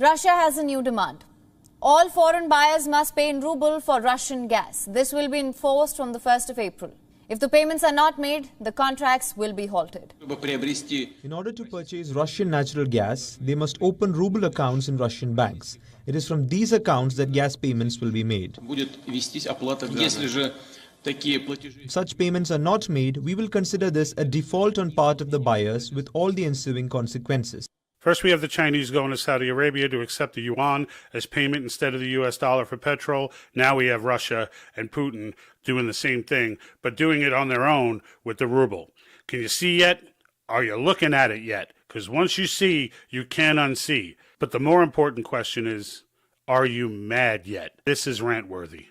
Russia has a new demand. All foreign buyers must pay in ruble for Russian gas. This will be enforced from the 1st of April. If the payments are not made, the contracts will be halted. In order to purchase Russian natural gas, they must open ruble accounts in Russian banks. It is from these accounts that gas payments will be made. If such payments are not made, we will consider this a default on part of the buyers with all the ensuing consequences. First, we have the Chinese going to Saudi Arabia to accept the yuan as payment instead of the U.S. dollar for petrol. Now we have Russia and Putin doing the same thing, but doing it on their own with the ruble. Can you see yet? Are you looking at it yet? Because once you see, you can't unsee. But the more important question is, are you mad yet? This is rant-worthy.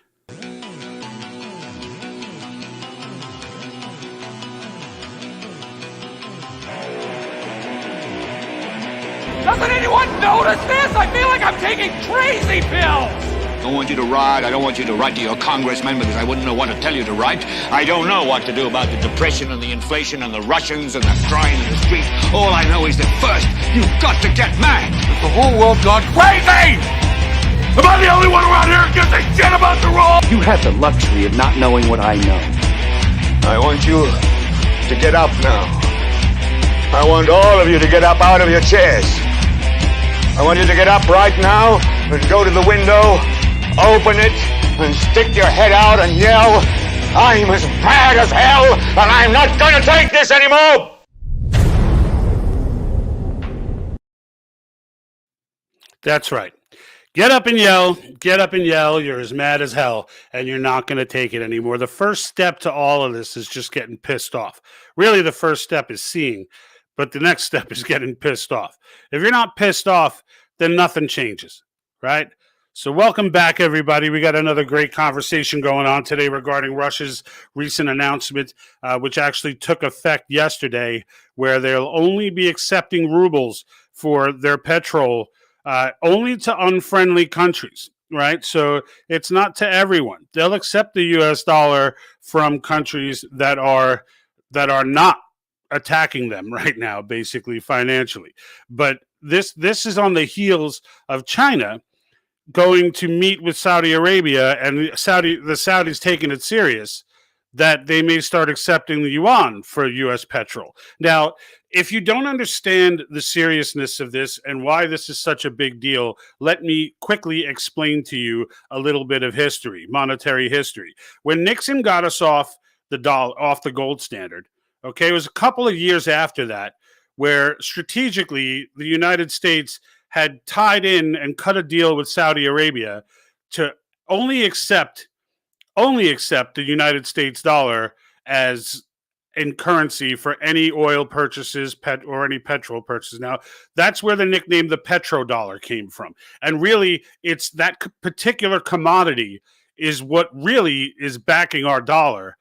Doesn't anyone notice this? I feel like I'm taking crazy pills! I don't want you to ride. I don't want you to write to your congressman because I wouldn't know what to tell you to write. I don't know what to do about the depression and the inflation and the Russians and the crime in the streets. All I know is that first, you've got to get mad. The whole world gone crazy! Am I the only one around here who gives a shit about the rules? You have the luxury of not knowing what I know. I want you to get up now. I want all of you to get up out of your chairs. I want you to get up right now and go to the window, open it, and stick your head out and yell, "I'm as mad as hell, and I'm not going to take this anymore!" That's right. Get up and yell. Get up and yell. You're as mad as hell, and you're not going to take it anymore. The first step to all of this is just getting pissed off. Really, the first step is seeing, but the next step is getting pissed off. If you're not pissed off, then nothing changes, right? So welcome back, everybody. We got another great conversation going on today regarding Russia's recent announcement, which actually took effect yesterday, where they'll only be accepting rubles for their petrol only to unfriendly countries, right? So it's not to everyone. They'll accept the U.S. dollar from countries that are not attacking them right now, basically financially. But this is on the heels of China going to meet with Saudi Arabia, and the Saudis taking it serious that they may start accepting the yuan for U.S. petrol. Now, if you don't understand the seriousness of this and why this is such a big deal, let me quickly explain to you a little bit of history, monetary history. When Nixon got us off the gold standard, okay, it was a couple of years after that where strategically the United States had tied in and cut a deal with Saudi Arabia to only accept the United States dollar as in currency for any oil purchases or any petrol purchases. Now, that's where the nickname the petrodollar came from. And really, it's that particular commodity is what really is backing our dollar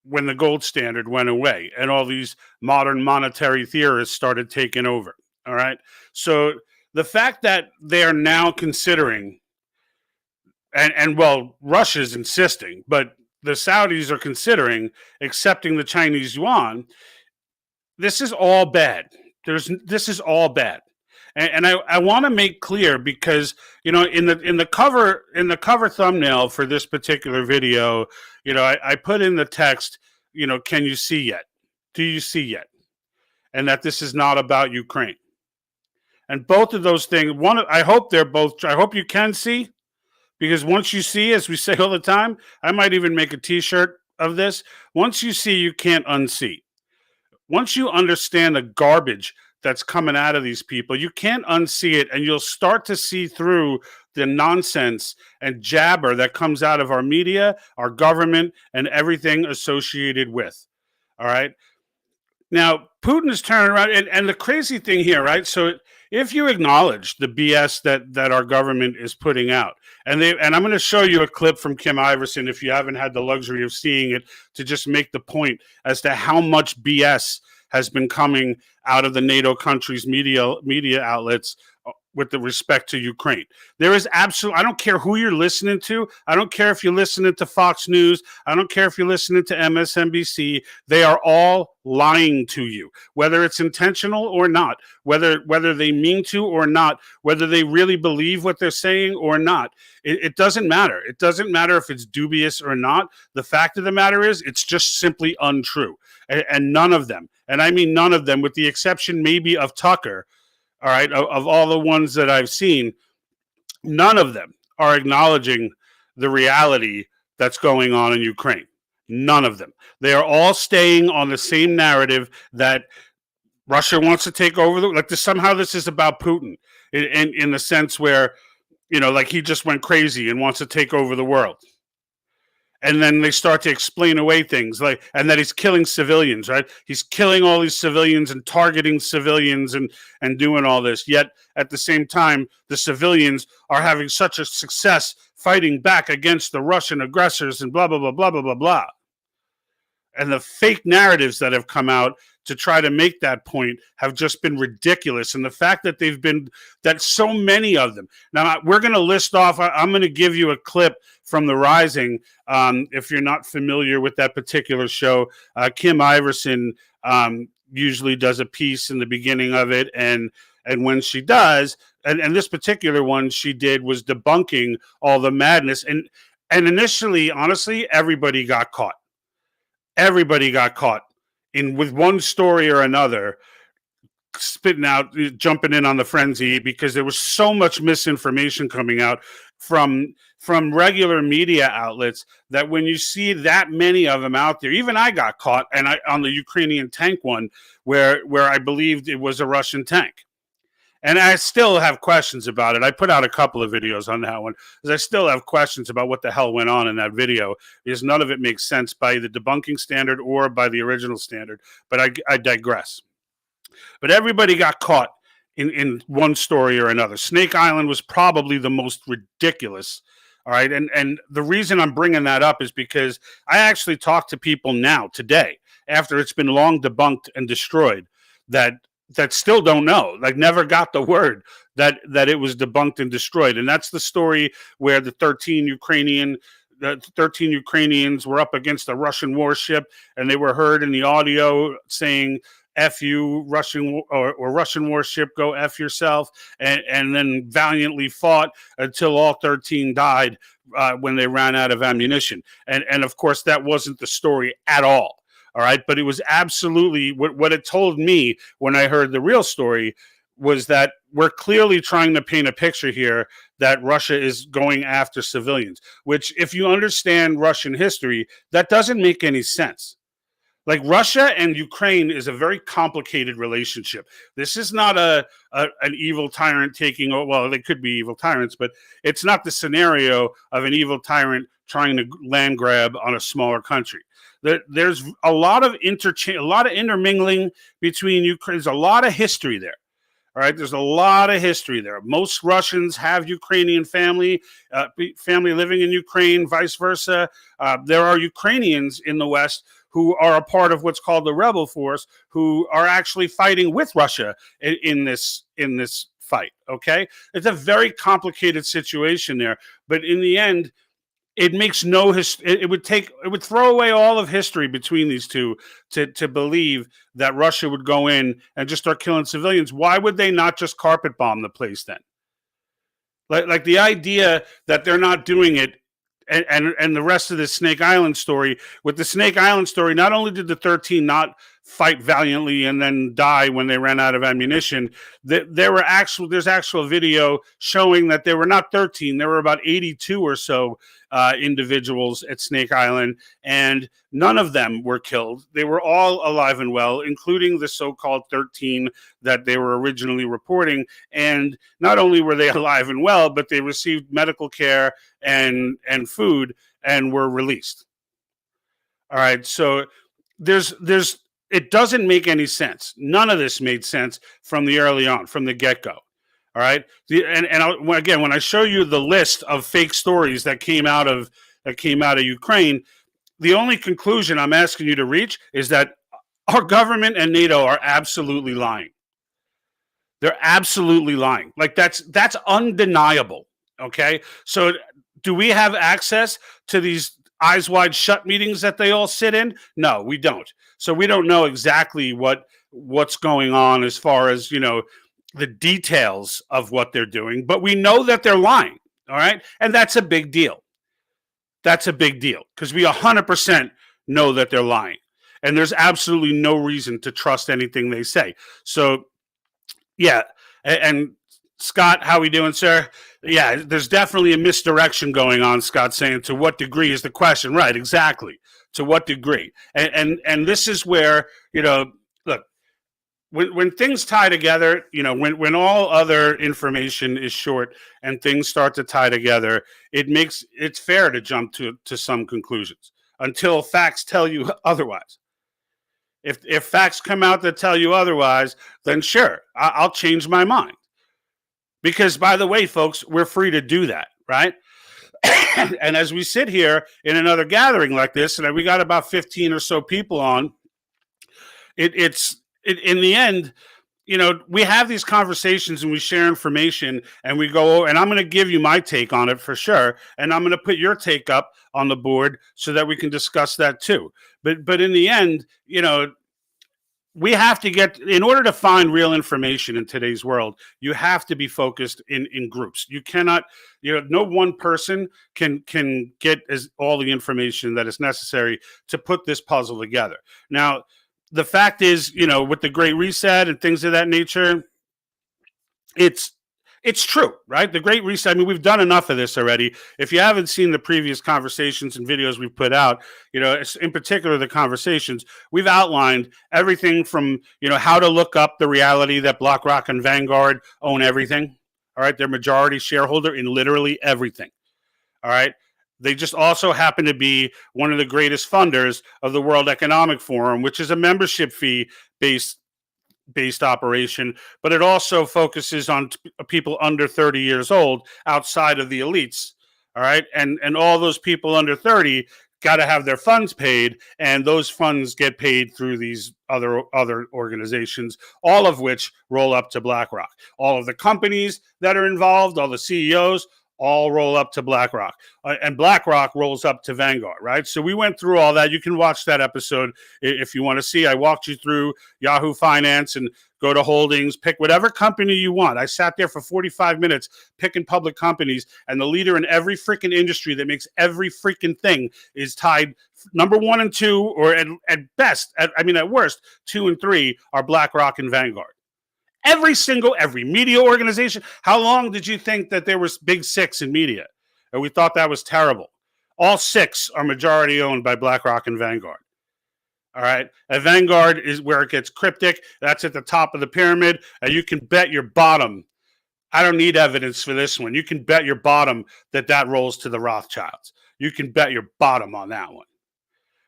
when the gold standard went away and all these modern monetary theorists started taking over. All right. So the fact that they are now considering, and well, Russia's insisting, but the Saudis are considering accepting the Chinese yuan, this is all bad. This is all bad. And I want to make clear because, you know, in the cover thumbnail for this particular video, you know, I put in the text, you know, can you see yet? Do you see yet? And that this is not about Ukraine. And both of those things, I hope you can see, because once you see, as we say all the time, I might even make a t-shirt of this. Once you see, you can't unsee. Once you understand the garbage that's coming out of these people, you can't unsee it, and you'll start to see through the nonsense and jabber that comes out of our media, our government, and everything associated with. All right. Now, Putin is turning around, and the crazy thing here, right? So if you acknowledge the BS that our government is putting out, and I'm going to show you a clip from Kim Iverson if you haven't had the luxury of seeing it, to just make the point as to how much BS has been coming out of the NATO countries' media outlets with the respect to Ukraine. There is absolutely, I don't care who you're listening to. I don't care if you're listening to Fox News. I don't care if you're listening to MSNBC. They are all lying to you, whether it's intentional or not, whether they mean to or not, whether they really believe what they're saying or not. It doesn't matter. It doesn't matter if it's dubious or not. The fact of the matter is it's just simply untrue. And none of them, and I mean none of them, with the exception maybe of Tucker, all right, of all the ones that I've seen, none of them are acknowledging the reality that's going on in Ukraine. None of them. They are all staying on the same narrative that Russia wants to take over. Somehow this is about Putin in the sense where, like he just went crazy and wants to take over the world. And then they start to explain away things and that he's killing civilians, right? He's killing all these civilians and targeting civilians and doing all this. Yet at the same time, the civilians are having such a success fighting back against the Russian aggressors and blah, blah, blah, blah, blah, blah, blah. And the fake narratives that have come out to try to make that point have just been ridiculous. And the fact that that so many of them. Now, we're going to list off, I'm going to give you a clip from The Rising. If you're not familiar with that particular show, Kim Iverson usually does a piece in the beginning of it. And when she does, and this particular one she did was debunking all the madness. And initially, honestly, everybody got caught. Everybody got caught with one story or another, spitting out, jumping in on the frenzy, because there was so much misinformation coming out from regular media outlets that when you see that many of them out there, even I got caught, and on the Ukrainian tank one, where I believed it was a Russian tank. And I still have questions about it. I put out a couple of videos on that one because I still have questions about what the hell went on in that video, because none of it makes sense by the debunking standard or by the original standard. But I digress. But everybody got caught in one story or another. Snake Island was probably the most ridiculous. All right. And the reason I'm bringing that up is because I actually talk to people now, today, after it's been long debunked and destroyed, that still don't know, never got the word that it was debunked and destroyed. And that's the story where the 13 Ukrainians were up against a Russian warship, and they were heard in the audio saying, F you, Russian or Russian warship, go F yourself, and then valiantly fought until all 13 died when they ran out of ammunition. And of course, that wasn't the story at all. All right. But it was absolutely what it told me when I heard the real story was that we're clearly trying to paint a picture here that Russia is going after civilians, which, if you understand Russian history, that doesn't make any sense. Russia and Ukraine is a very complicated relationship. This is not an evil tyrant taking over. Well, they could be evil tyrants, but it's not the scenario of an evil tyrant trying to land grab on a smaller country. There's a lot of intermingling between Ukraine. There's a lot of history there. All right, there's a lot of history there. Most Russians have Ukrainian family living in Ukraine, vice versa. There are Ukrainians in the West who are a part of what's called the rebel force, who are actually fighting with Russia in this fight. Okay, it's a very complicated situation there, but in the end, it makes no it would throw away all of history between these two to believe that Russia would go in and just start killing civilians. Why would they not just carpet bomb the place then? Like the idea that they're not doing it, and the rest of the Snake Island story. With the Snake Island story, not only did the 13 not fight valiantly and then die when they ran out of ammunition, there's actual video showing that there were not 13, there were about 82 or so individuals at Snake Island, and none of them were killed. They were all alive and well, including the so-called 13 that they were originally reporting. And not only were they alive and well, but they received medical care and food and were released. All right, so there's it doesn't make any sense. None of this made sense from the early on, from the get-go. All right. Again, when I show you the list of fake stories that came out of Ukraine, the only conclusion I'm asking you to reach is that our government and NATO are absolutely lying. They're absolutely lying. Like that's undeniable. Okay. So do we have access to these eyes wide shut meetings that they all sit in? No, we don't. So we don't know exactly what's going on as far as, the details of what they're doing, but we know that they're lying. All right. And that's a big deal. That's a big deal because we 100% know that they're lying. And there's absolutely no reason to trust anything they say. So, yeah. And Scott, how we doing, sir? Yeah, there's definitely a misdirection going on, Scott, saying to what degree is the question. Right, exactly. To what degree? And this is where, look, when things tie together, when all other information is short and things start to tie together, it's fair to jump to some conclusions until facts tell you otherwise. If facts come out that tell you otherwise, then sure, I'll change my mind. Because, by the way, folks, we're free to do that, right? And as we sit here in another gathering like this, and we got about 15 or so people on, it's in the end, we have these conversations and we share information and we go, and I'm going to give you my take on it for sure. And I'm going to put your take up on the board so that we can discuss that too. But in the end, we have to in order to find real information in today's world, you have to be focused in groups. You cannot, no one person can get all the information that is necessary to put this puzzle together. Now, the fact is, with the Great Reset and things of that nature, it's true, right? The Great Reset, I mean, we've done enough of this already. If you haven't seen the previous conversations and videos we've put out, in particular the conversations, we've outlined everything from, how to look up the reality that BlackRock and Vanguard own everything. All right. They're majority shareholder in literally everything. All right. They just also happen to be one of the greatest funders of the World Economic Forum, which is a membership fee based operation, but it also focuses on people under 30 years old outside of the elites. All right. And all those people under 30 got to have their funds paid, and those funds get paid through these other organizations, all of which roll up to BlackRock. All of the companies that are involved, all the CEOs, all roll up to BlackRock, and BlackRock rolls up to Vanguard, right? So we went through all that. You can watch that episode if you want to see. I walked you through Yahoo Finance and go to holdings, pick whatever company you want. I sat there for 45 minutes picking public companies, and the leader in every freaking industry that makes every freaking thing is tied number 1 and 2, or at best, at worst, 2 and 3 are BlackRock and Vanguard. Every media organization. How long did you think that there was big 6 in media? And we thought that was terrible. All 6 are majority owned by BlackRock and Vanguard. All right. And Vanguard is where it gets cryptic. That's at the top of the pyramid. And you can bet your bottom. I don't need evidence for this one. You can bet your bottom that rolls to the Rothschilds. You can bet your bottom on that one.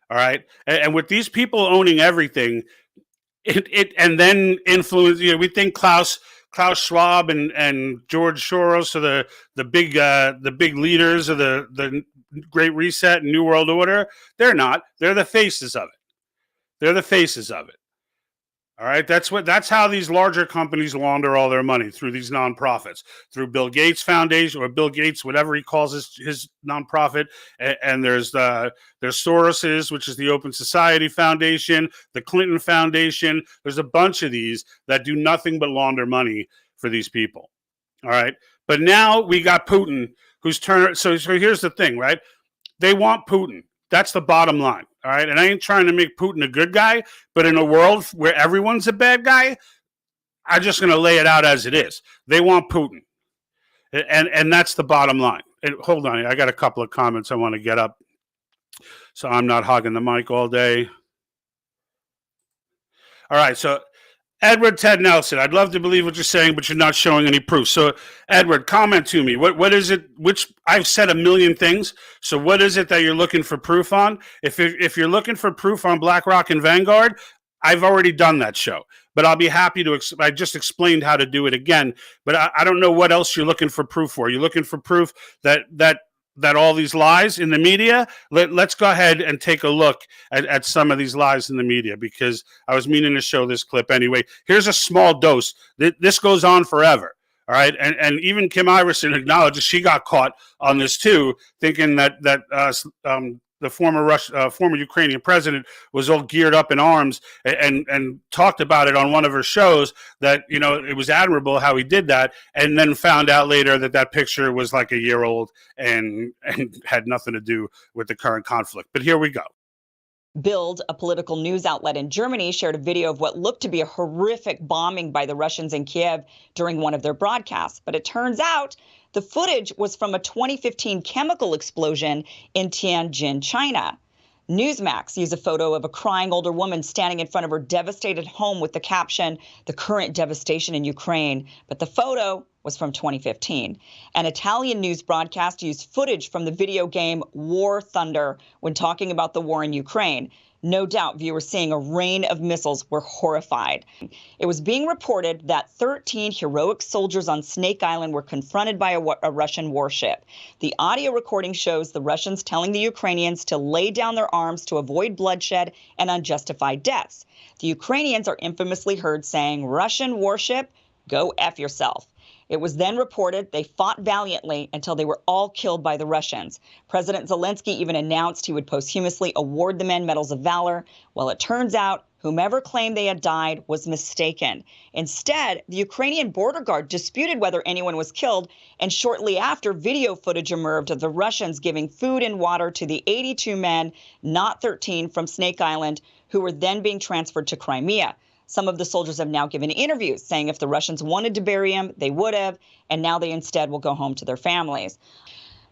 All right. And with these people owning everything, it and then influence. We think Klaus Schwab and George Soros are the big leaders of the Great Reset and New World Order. They're not. They're the faces of it. All right, that's how these larger companies launder all their money, through these nonprofits, through Bill Gates Foundation, or Bill Gates, whatever he calls his nonprofit. And there's Soros's, which is the Open Society Foundation, the Clinton Foundation. There's a bunch of these that do nothing but launder money for these people. All right, but now we got Putin, who's turned. So here's the thing, right? They want Putin. That's the bottom line. All right. And I ain't trying to make Putin a good guy, but in a world where everyone's a bad guy, I'm just going to lay it out as it is. They want Putin. And that's the bottom line. And hold on. I got a couple of comments I want to get up, so I'm not hogging the mic all day. All right. So Edward Ted Nelson, I'd love to believe what you're saying, but you're not showing any proof. So, Edward, comment to me. What is it? Which I've said a million things. So, what is it that you're looking for proof on? If you're looking for proof on BlackRock and Vanguard, I've already done that show. But I'll be happy to. I just explained how to do it again. But I don't know what else you're looking for proof for. You're looking for proof that all these lies in the media, let's go ahead and take a look at some of these lies in the media, because I was meaning to show this clip anyway. Here's a small dose. This goes on forever. All right. And even Kim Iverson acknowledges she got caught on this too, thinking that the former Ukrainian president was all geared up in arms, and talked about it on one of her shows, that, you know, it was admirable how he did that, and then found out later that picture was like a year old and had nothing to do with the current conflict. But here we go. Bild, a political news outlet in Germany, shared a video of what looked to be a horrific bombing by the Russians in Kiev during one of their broadcasts. But it turns out the footage was from a 2015 chemical explosion in Tianjin, China. Newsmax used a photo of a crying older woman standing in front of her devastated home with the caption, "The current devastation in Ukraine." But the photo was from 2015. An Italian news broadcast used footage from the video game War Thunder when talking about the war in Ukraine. No doubt viewers seeing a rain of missiles were horrified. It was being reported that 13 heroic soldiers on Snake Island were confronted by a Russian warship. The audio recording shows the Russians telling the Ukrainians to lay down their arms to avoid bloodshed and unjustified deaths. The Ukrainians are infamously heard saying, "Russian warship, go F yourself." It was then reported they fought valiantly until they were all killed by the Russians. President Zelensky even announced he would posthumously award the men medals of valor. Well, it turns out whomever claimed they had died was mistaken. Instead, the Ukrainian border guard disputed whether anyone was killed, and shortly after, video footage emerged of the Russians giving food and water to the 82 men, not 13, from Snake Island, who were then being transferred to Crimea. Some of the soldiers have now given interviews saying if the Russians wanted to bury him, they would have, and now they instead will go home to their families.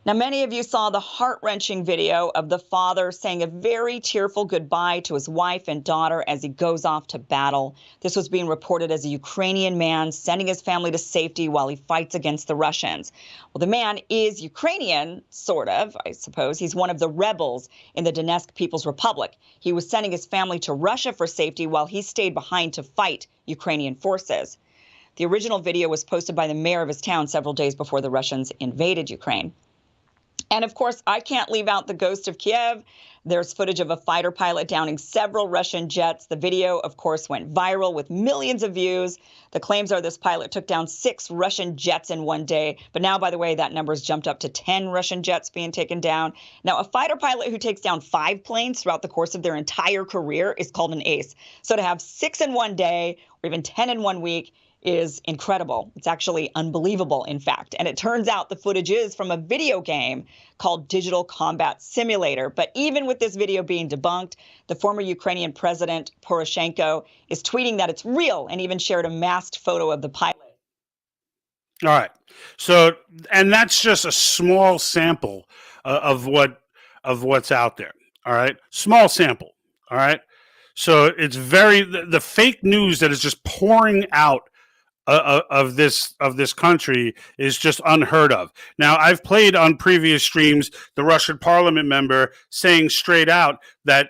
Now, many of you saw the heart-wrenching video of the father saying a very tearful goodbye to his wife and daughter as he goes off to battle. This was being reported as a Ukrainian man sending his family to safety while he fights against the Russians. Well, the man is Ukrainian, sort of, I suppose. He's one of the rebels in the Donetsk People's Republic. He was sending his family to Russia for safety while he stayed behind to fight Ukrainian forces. The original video was posted by the mayor of his town several days before the Russians invaded Ukraine. And of course, I can't leave out the ghost of Kiev. There's footage of a fighter pilot downing several Russian jets. The video, of course, went viral with millions of views. The claims are this pilot took down 6 Russian jets in one day. But now, by the way, that number's jumped up to 10 Russian jets being taken down. Now, a fighter pilot who takes down 5 planes throughout the course of their entire career is called an ace. So to have 6 in one day or even 10 in one week is incredible. It's actually unbelievable, in fact. And it turns out the footage is from a video game called Digital Combat Simulator. But even with this video being debunked, the former Ukrainian president, Poroshenko, is tweeting that it's real and even shared a masked photo of the pilot. All right. So, and that's just a small sample of what's out there. All right. Small sample. All right. So it's the fake news that is just pouring out of this country is just unheard of. Now, I've played on previous streams the Russian parliament member saying straight out that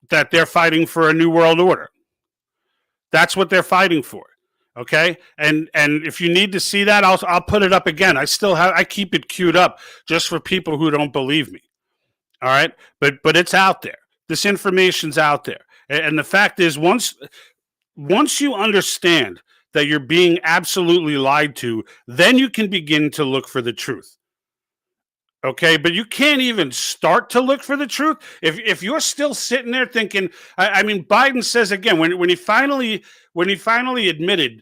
they're fighting for a new world order. That's what they're fighting for. Okay, and if you need to see that, I'll put it up again. I keep it queued up just for people who don't believe me. All right, but it's out there. This information's out there, and the fact is, once you understand that you're being absolutely lied to, then you can begin to look for the truth. Okay, but you can't even start to look for the truth if you're still sitting there thinking. I mean, Biden says again when he finally admitted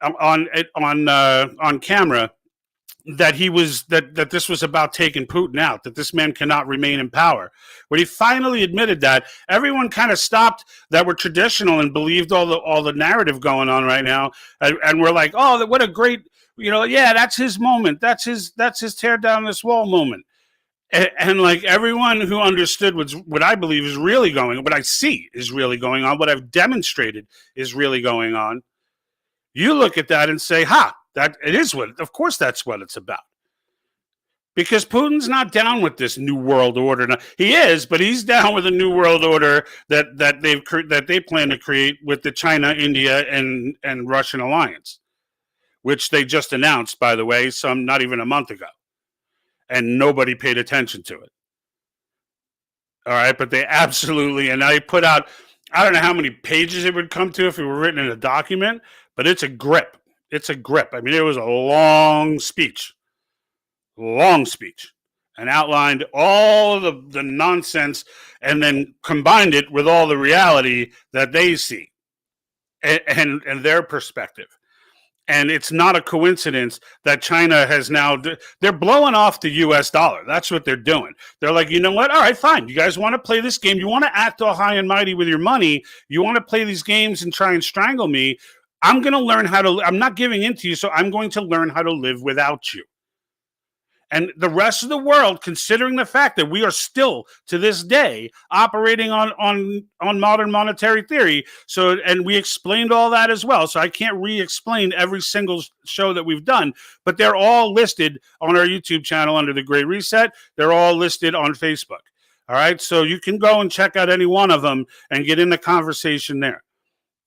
on camera that this was about taking Putin out, that this man cannot remain in power. When he finally admitted that, everyone kind of stopped that were traditional and believed all the narrative going on right now, and we're like, oh, what a great, yeah, that's his moment, that's his tear down this wall moment, and like everyone who understood what I believe is really going on, what I see is really going on, what I've demonstrated is really going on. You look at that and say, of course that's what it's about. Because Putin's not down with this new world order. Now, he is, but he's down with a new world order that they plan to create with the China, India, and Russian alliance, which they just announced, by the way, not even a month ago. and nobody paid attention to it. All right, but they absolutely, and I put out, I don't know how many pages it would come to if it were written in a document, but it's a grip. It's a grip. I mean, it was a long speech, and outlined all of the nonsense and then combined it with all the reality that they see and their perspective. And it's not a coincidence that China has now, they're blowing off the US dollar. That's what they're doing. They're like, you know what? All right, fine. You guys want to play this game. You want to act all high and mighty with your money. You want to play these games and try and strangle me. I'm going to learn how to, I'm not giving in to you, so I'm going to learn how to live without you. And the rest of the world, considering the fact that we are still to this day operating on modern monetary theory, so, and we explained all that as well, so I can't re-explain every single show that we've done, but they're all listed on our YouTube channel under the Great Reset. They're all listed on Facebook. All right, so you can go and check out any one of them and get in the conversation there.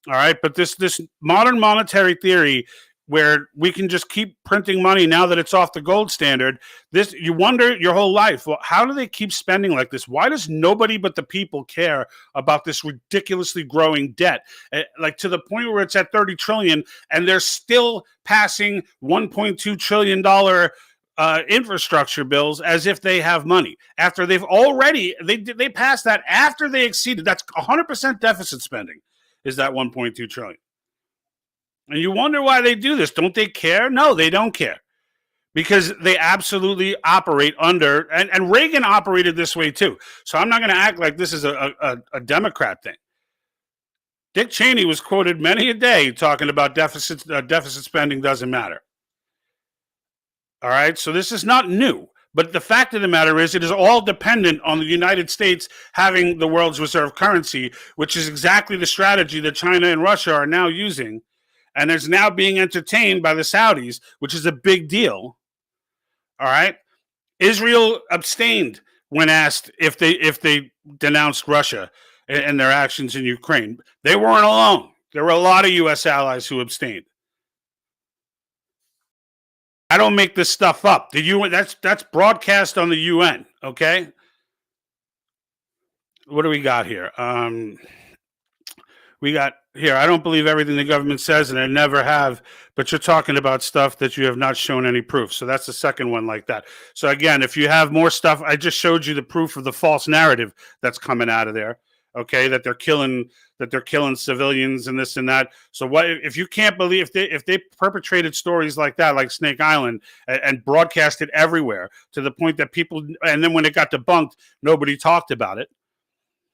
All right, but this modern monetary theory, where we can just keep printing money now that it's off the gold standard, this, you wonder your whole life, well, how do they keep spending like this? Why does nobody but the people care about this ridiculously growing debt? Like to the point where it's at 30 trillion and they're still passing $1.2 trillion infrastructure bills as if they have money after they've already, they passed that after they exceeded, that's 100% deficit spending is that 1.2 trillion. And you wonder why they do this. Don't they care? No, they don't care. Because they absolutely operate under, and Reagan operated this way too. So I'm not going to act like this is a Democrat thing. Dick Cheney was quoted many a day talking about deficit spending doesn't matter. All right, so this is not new. But the fact of the matter is it is all dependent on the United States having the world's reserve currency, which is exactly the strategy that China and Russia are now using. And is now being entertained by the Saudis, which is a big deal. All right. Israel abstained when asked if they denounced Russia and their actions in Ukraine. They weren't alone. There were a lot of U.S. allies who abstained. I don't make this stuff up. The UN, that's broadcast on the UN. Okay. What do we got here? We got here, I don't believe everything the government says, and I never have, but you're talking about stuff that you have not shown any proof. So that's the second one like that. So again, if you have more stuff, I just showed you the proof of the false narrative that's coming out of there. Okay, that they're killing civilians and this and that. So what if you can't believe if they perpetrated stories like that, like Snake Island, and broadcast it everywhere to the point that people, and then when it got debunked, nobody talked about it.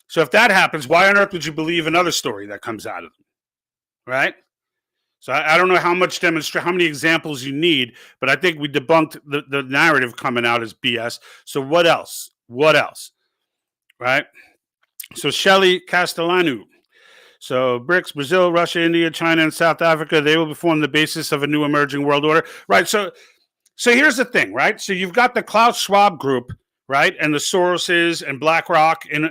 So if that happens, why on earth would you believe another story that comes out of them, right? So I don't know how many examples you need, but I think we debunked the narrative coming out as BS. So what else? What else, right? So Shelley Castellano. So BRICS, Brazil, Russia, India, China, and South Africa, they will form the basis of a new emerging world order, right? So here's the thing, right? So you've got the Klaus Schwab group, right, and the Soroses and BlackRock and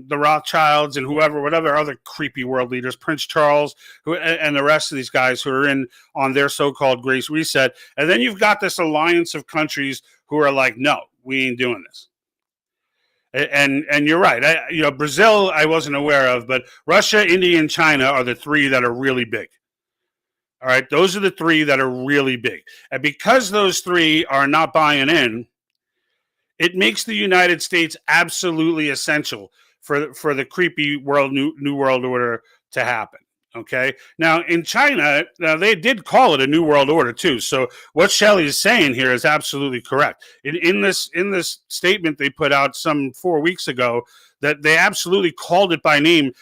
the Rothschilds and whatever other creepy world leaders, Prince Charles, and the rest of these guys who are in on their so-called Great Reset, and then you've got this alliance of countries who are like, no, we ain't doing this. And you're right. Brazil I wasn't aware of, but Russia, India, and China are the three that are really big. All right, those are the three that are really big, and because those three are not buying in, it makes the United States absolutely essential for the creepy new world order to happen. Okay. Now in China, they did call it a new world order too. So what Shelley is saying here is absolutely correct. In this statement they put out some 4 weeks ago, that they absolutely called it by name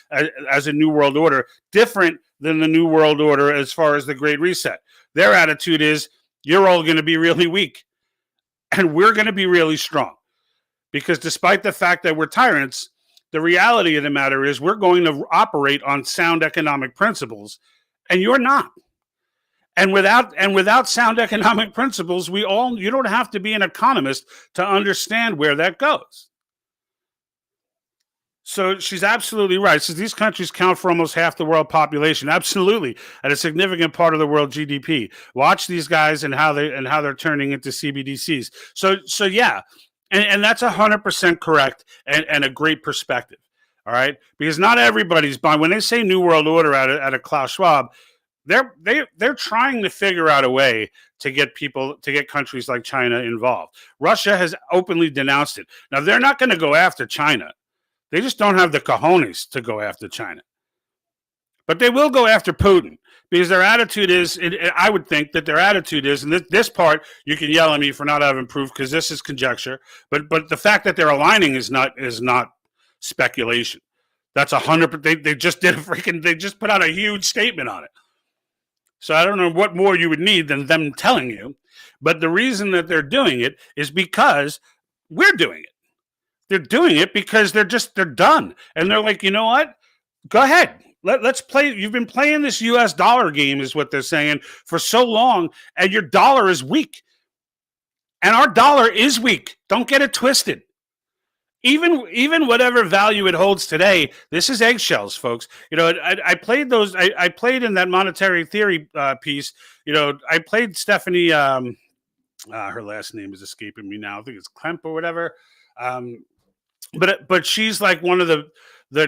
as a new world order, different than the new world order as far as the Great Reset. Their attitude is, you're all going to be really weak, and we're going to be really strong, because despite the fact that we're tyrants, the reality of the matter is we're going to operate on sound economic principles, and you're not. And without sound economic principles, you don't have to be an economist to understand where that goes. So she's absolutely right. So these countries count for almost half the world population, absolutely, and a significant part of the world GDP. Watch these guys and how they're turning into CBDCs. So yeah, and that's 100% correct and a great perspective. All right, because not everybody's buying. When they say New World Order at a Klaus Schwab, they're trying to figure out a way to get countries like China involved. Russia has openly denounced it. Now they're not going to go after China. They just don't have the cojones to go after China. But they will go after Putin because their attitude is, I would think that their attitude is, and this part you can yell at me for not having proof because this is conjecture, but the fact that they're aligning is not speculation. That's 100%. They just they just put out a huge statement on it. So I don't know what more you would need than them telling you. But the reason that they're doing it is because we're doing it. They're doing it because they're done. And they're like, you know what? Go ahead. Let's play. You've been playing this US dollar game is what they're saying for so long, and your dollar is weak. And our dollar is weak. Don't get it twisted. Even whatever value it holds today, this is eggshells, folks. You know, I played those. I played in that monetary theory piece. You know, I played Stephanie. Her last name is escaping me now. I think it's Klemp or whatever. But she's like one of the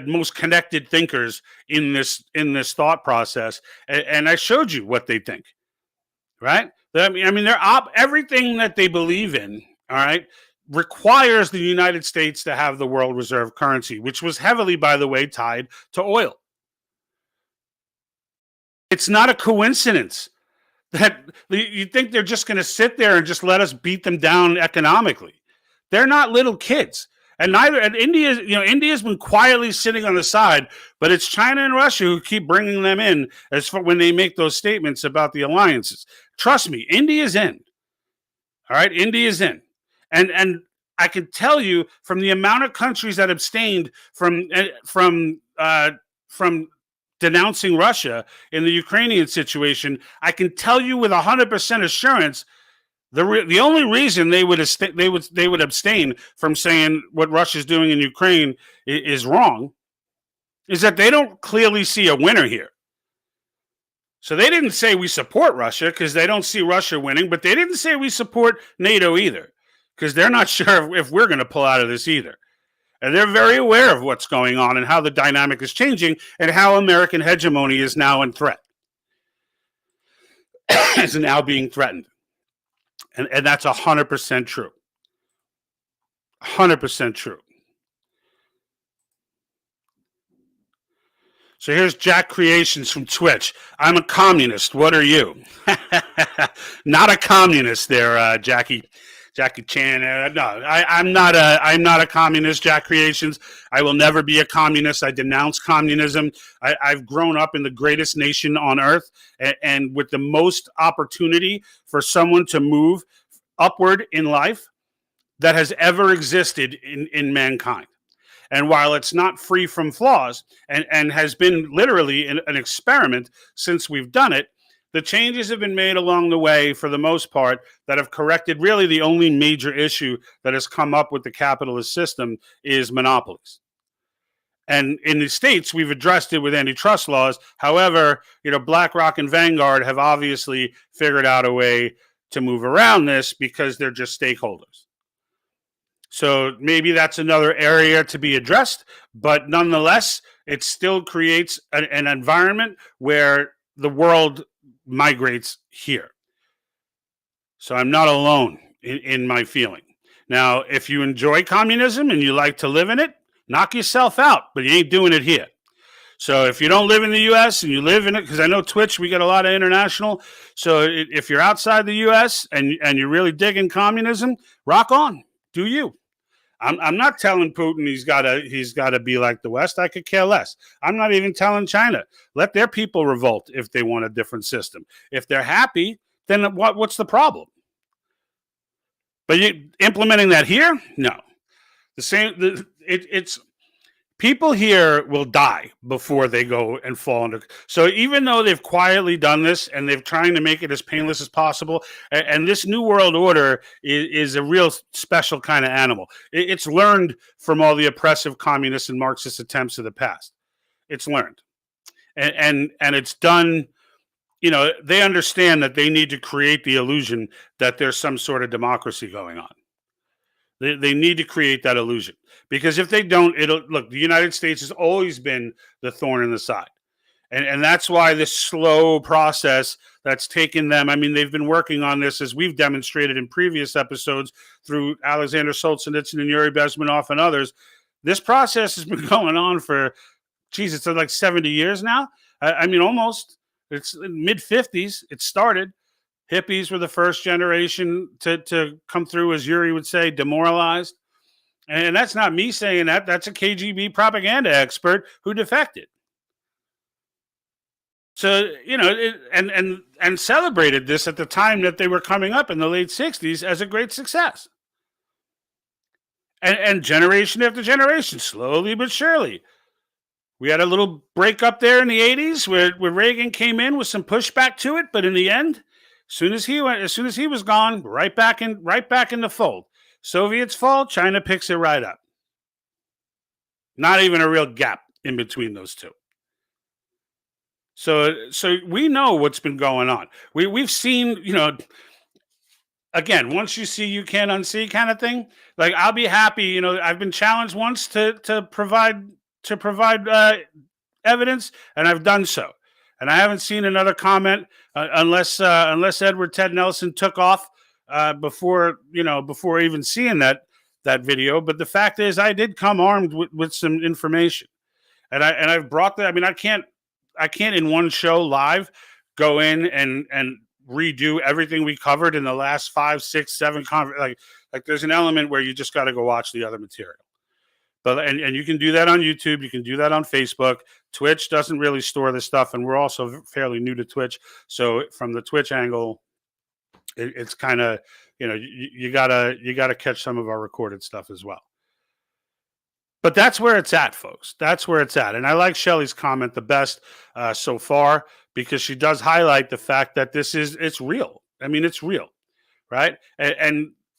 most connected thinkers in this thought process, and I showed you what they think, right? I mean, everything that they believe in, all right, requires the United States to have the world reserve currency, which was heavily, by the way, tied to oil. It's not a coincidence that you think they're just going to sit there and just let us beat them down economically. They're not little kids. And India's been quietly sitting on the side, but it's China and Russia who keep bringing them in as for when they make those statements about the alliances. Trust me, India's in. All right, India's in. And I can tell you from the amount of countries that abstained from denouncing Russia in the Ukrainian situation, I can tell you with 100% assurance the only reason they would abstain from saying what Russia's doing in Ukraine is wrong is that they don't clearly see a winner here. So they didn't say we support Russia because they don't see Russia winning, but they didn't say we support NATO either because they're not sure if we're going to pull out of this either. And they're very aware of what's going on and how the dynamic is changing and how American hegemony is now in threat. Is now being threatened. And that's 100% true. 100% true. So here's Jack Creations from Twitch. I'm a communist. What are you? Not a communist there, Jackie Chan. No, I'm not a communist, Jack Creations. I will never be a communist. I denounce communism. I've grown up in the greatest nation on earth and with the most opportunity for someone to move upward in life that has ever existed in mankind. And while it's not free from flaws and has been literally an experiment since we've done it, the changes have been made along the way for the most part that have corrected really the only major issue that has come up with the capitalist system is monopolies. And in the States, we've addressed it with antitrust laws. However, BlackRock and Vanguard have obviously figured out a way to move around this because they're just stakeholders. So maybe that's another area to be addressed, but nonetheless, it still creates an environment where the world migrates here. So I'm not alone in my feeling. Now, if you enjoy communism and you like to live in it, knock yourself out, but you ain't doing it here. So if you don't live in the U.S. and you live in it, because I know Twitch, we get a lot of international. So if you're outside the U.S. and you're really digging communism, rock on, do you. I'm not telling Putin he's got to be like the West. I could care less. I'm not even telling China. Let their people revolt if they want a different system. If they're happy, then what's the problem? But implementing that here, no. It's people here will die before they go and fall under. So even though they've quietly done this and they're trying to make it as painless as possible, and this new world order is a real special kind of animal. It's learned from all the oppressive communist and Marxist attempts of the past. It's learned, and it's done. They understand that they need to create the illusion that there's some sort of democracy going on. They need to create that illusion, because if they don't, the United States has always been the thorn in the side. And that's why this slow process that's taken them. I mean, they've been working on this, as we've demonstrated in previous episodes, through Alexander Solzhenitsyn and Yuri Bezmenov and others. This process has been going on for, it's like 70 years now. I mean, almost. It's mid-50s. It started. Hippies were the first generation to come through, as Yuri would say, demoralized. And that's not me saying that. That's a KGB propaganda expert who defected. So, and celebrated this at the time that they were coming up in the late 60s as a great success. And generation after generation, slowly but surely. We had a little break up there in the 80s where Reagan came in with some pushback to it, but in the end, as soon as he was gone, right back in the fold. Soviets fall, China picks it right up. Not even a real gap in between those two. So we know what's been going on. We've seen, again, once you see, you can't unsee kind of thing. Like, I'll be happy. I've been challenged once to provide evidence, and I've done so. And I haven't seen another comment unless Edward Ted Nelson took off before even seeing that video. But the fact is, I did come armed with some information, and I've brought that. I mean, I can't in one show live go in and redo everything we covered in the last 5, 6, 7 like there's an element where you just got to go watch the other material. But and you can do that on YouTube. You can do that on Facebook. Twitch doesn't really store this stuff, and we're also fairly new to Twitch. So from the Twitch angle, it's kind of, you gotta catch some of our recorded stuff as well. But that's where it's at, folks. That's where it's at. And I like Shelley's comment the best so far, because she does highlight the fact that it's real. I mean, it's real, right?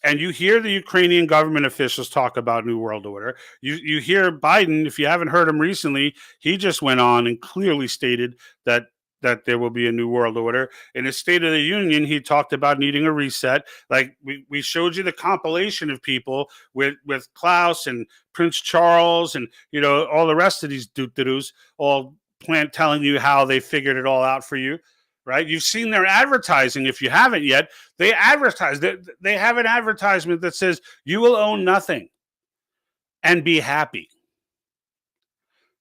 And you hear the Ukrainian government officials talk about New World Order. You hear Biden, if you haven't heard him recently, he just went on and clearly stated that there will be a New World Order. In his State of the Union, he talked about needing a reset. Like we showed you the compilation of people with Klaus and Prince Charles and all the rest of these doo-doos all telling you how they figured it all out for you. Right? You've seen their advertising. If you haven't yet, they advertise. They have an advertisement that says, "You will own nothing and be happy."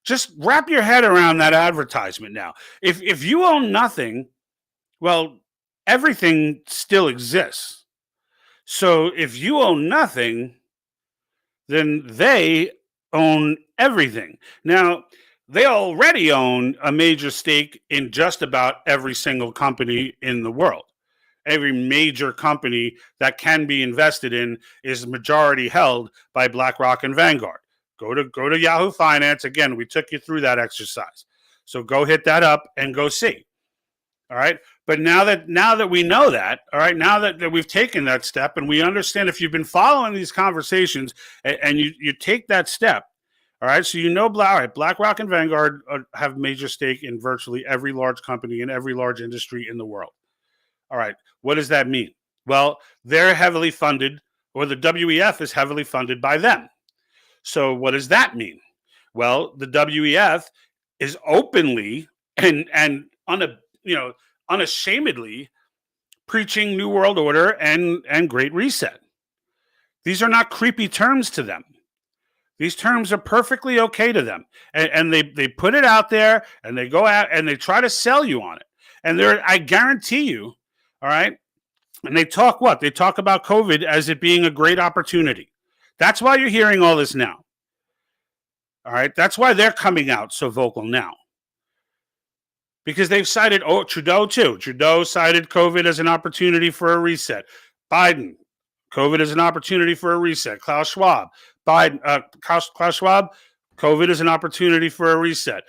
Just wrap your head around that advertisement now. If you own nothing, well, everything still exists. So if you own nothing, then they own everything. Now, they already own a major stake in just about every single company in the world. Every major company that can be invested in is majority held by BlackRock and Vanguard. Go to Yahoo Finance. Again, we took you through that exercise. So go hit that up and go see. All right. But now that we know that, all right, now that we've taken that step and we understand, if you've been following these conversations and you take that step, all right, so BlackRock and Vanguard have major stake in virtually every large company in every large industry in the world. All right, what does that mean? Well, they're heavily funded, or the WEF is heavily funded by them. So what does that mean? Well, the WEF is openly and unashamedly preaching New World Order and Great Reset. These are not creepy terms to them. These terms are perfectly okay to them. And they put it out there, and they go out and they try to sell you on it. And I guarantee you, all right, and they talk what? They talk about COVID as it being a great opportunity. That's why you're hearing all this now. All right, that's why they're coming out so vocal now. Because they've cited, Trudeau too. Trudeau cited COVID as an opportunity for a reset. Biden, COVID as an opportunity for a reset. Klaus Schwab, Klaus Schwab, COVID is an opportunity for a reset.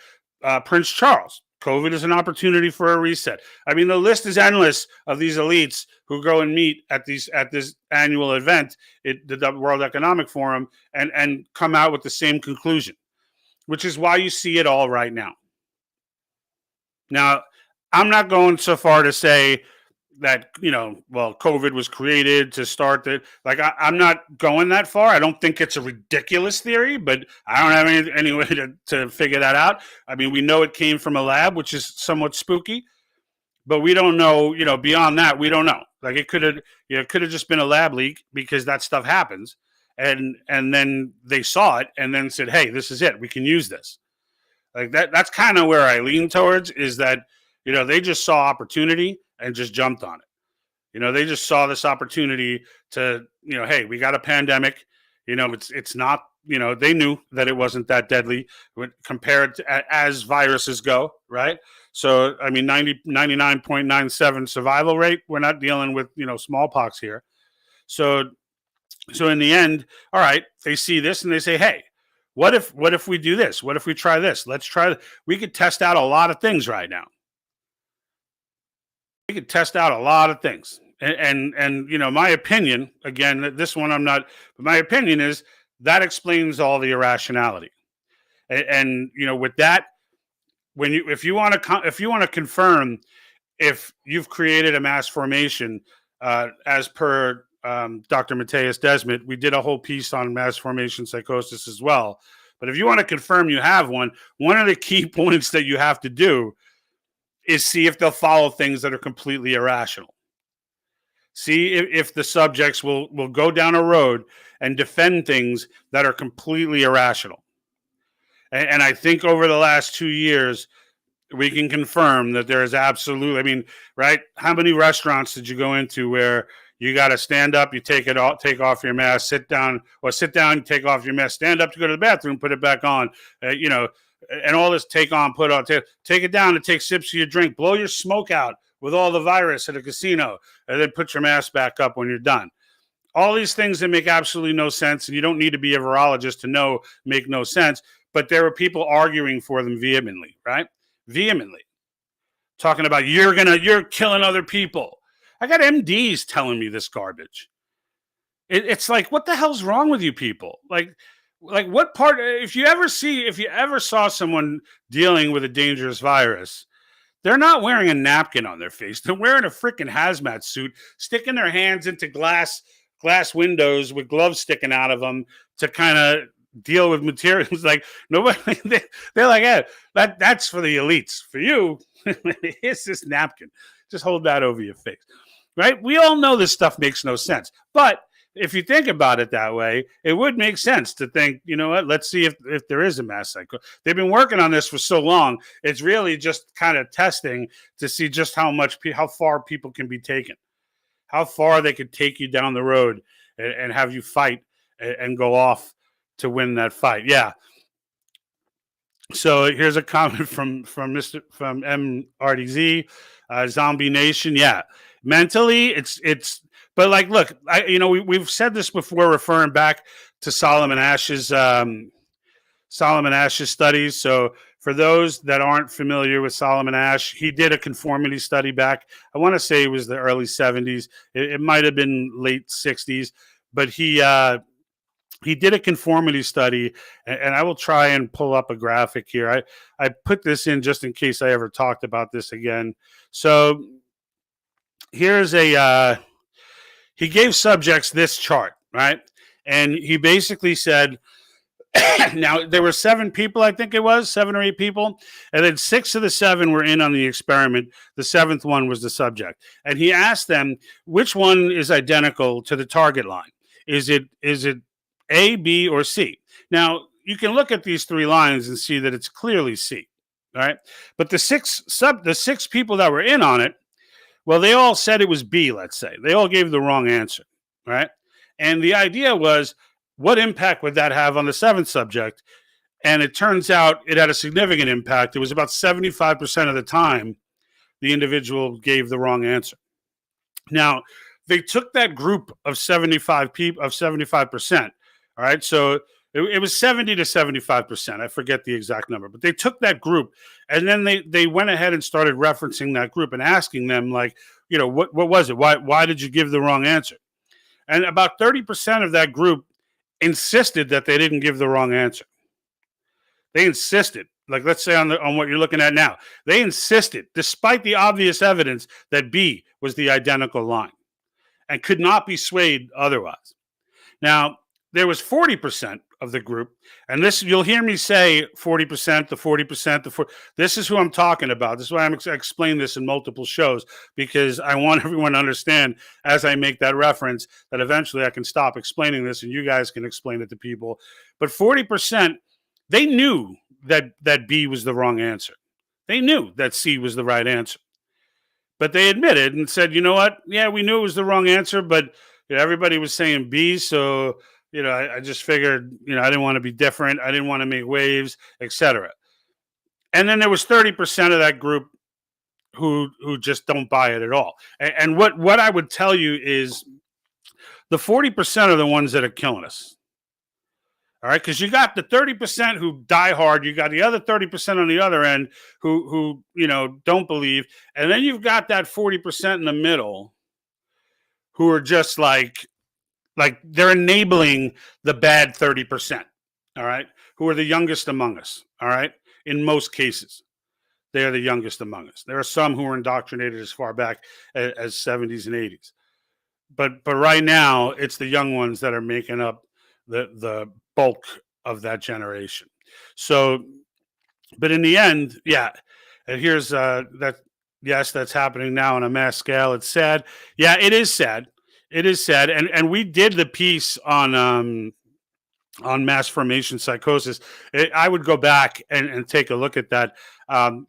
Prince Charles, COVID is an opportunity for a reset. I mean, the list is endless of these elites who go and meet at this annual event, the World Economic Forum, and come out with the same conclusion, which is why you see it all right now. Now, I'm not going so far to say that, COVID was created to start the, like, I'm not going that far. I don't think it's a ridiculous theory, but I don't have any way to figure that out. I mean, we know it came from a lab, which is somewhat spooky, but we don't know, beyond that, we don't know. Like, it could have just been a lab leak, because that stuff happens. And then they saw it and then said, hey, this is it. We can use this. Like that's kind of where I lean towards, is that, they just saw opportunity and just jumped on it. They just saw this opportunity to, hey, we got a pandemic. It's not, they knew that it wasn't that deadly compared to as viruses go, right? So, I mean, 99.97 survival rate. We're not dealing with, smallpox here. So in the end, all right, they see this and they say, hey, what if we do this? What if we try this? Let's try. We could test out a lot of things right now. We could test out a lot of things. And my opinion, again, this one I'm not, but my opinion is that explains all the irrationality. And with that, if you want to confirm if you've created a mass formation, as per Dr. Matthias Desmet, we did a whole piece on mass formation psychosis as well. But if you want to confirm you have one of the key points that you have to do is see if they'll follow things that are completely irrational. See if the subjects will go down a road and defend things that are completely irrational. And I think over the last 2 years, we can confirm that there is absolutely, I mean, right? How many restaurants did you go into where you got to stand up, you take off your mask, sit down, take off your mask, stand up to go to the bathroom, put it back on, and all this take on, put on, take it down and take sips of your drink, blow your smoke out with all the virus at a casino, and then put your mask back up when you're done. All these things that make absolutely no sense, and you don't need to be a virologist to know make no sense, but there were people arguing for them vehemently, right? Vehemently. Talking about you're killing other people. I got MDs telling me this garbage. It's like, what the hell's wrong with you people? Like what part, if you ever saw someone dealing with a dangerous virus, they're not wearing a napkin on their face. They're wearing a freaking hazmat suit, sticking their hands into glass windows with gloves sticking out of them to kind of deal with materials. Like nobody, they're like, yeah, that's for the elites. For you, here's this napkin. Just hold that over your face. Right? We all know this stuff makes no sense. But if you think about it that way, it would make sense to think, you know what, let's see if there is a mass cycle. They've been working on this for so long. It's really just kind of testing to see just how far people can be taken, how far they could take you down the road and have you fight and go off to win that fight. Yeah. So here's a comment from MRDZ, Zombie Nation. Yeah. Mentally, it's, but like, look, we've said this before, referring back to Solomon Ash's studies. So for those that aren't familiar with Solomon Asch, he did a conformity study back, I want to say it was the early 70s. It might have been late 60s, but he did a conformity study, and I will try and pull up a graphic here. I put this in just in case I ever talked about this again. So here's he gave subjects this chart, right? And he basically said, now there were 7 people, I think it was 7 or 8 people, and then 6 of the 7 were in on the experiment. The 7th one was the subject, and he asked them which one is identical to the target line. Is it A, B, or C? Now you can look at these 3 lines and see that it's clearly C, all right? But the 6 people that were in on it, well, they all said it was B, let's say. They all gave the wrong answer, right? And the idea was, what impact would that have on the 7th subject? And it turns out it had a significant impact. It was about 75% of the time the individual gave the wrong answer. Now, they took that group of 75 people, of 75%, all right? So It was 70 to 75%. I forget the exact number, but they took that group and then they went ahead and started referencing that group and asking them, like, what was it? Why did you give the wrong answer? And about 30% of that group insisted that they didn't give the wrong answer. They insisted, like, let's say on what you're looking at now, they insisted, despite the obvious evidence, that B was the identical line and could not be swayed otherwise. Now, there was 40% of the group, and this, you'll hear me say 40%, the 40%, this is who I'm talking about. This is why I'm explaining this in multiple shows, because I want everyone to understand as I make that reference that eventually I can stop explaining this and you guys can explain it to people. But 40%, they knew that B was the wrong answer. They knew that C was the right answer. But they admitted and said, you know what? Yeah, we knew it was the wrong answer, but everybody was saying B, so I just figured, I didn't want to be different. I didn't want to make waves, etc. And then there was 30% of that group who just don't buy it at all. And what I would tell you is the 40% are the ones that are killing us. All right, because you got the 30% who die hard, you got the other 30% on the other end who don't believe, and then you've got that 40% in the middle who are just like they're enabling the bad 30%, all right, who are the youngest among us, all right, in most cases. They are the youngest among us. There are some who were indoctrinated as far back as 70s and 80s. But right now, it's the young ones that are making up the bulk of that generation. So, but in the end, yeah, and here's that, yes, that's happening now on a mass scale. It's sad. Yeah, it is sad. It is sad, and we did the piece on mass formation psychosis. I would go back and take a look at that.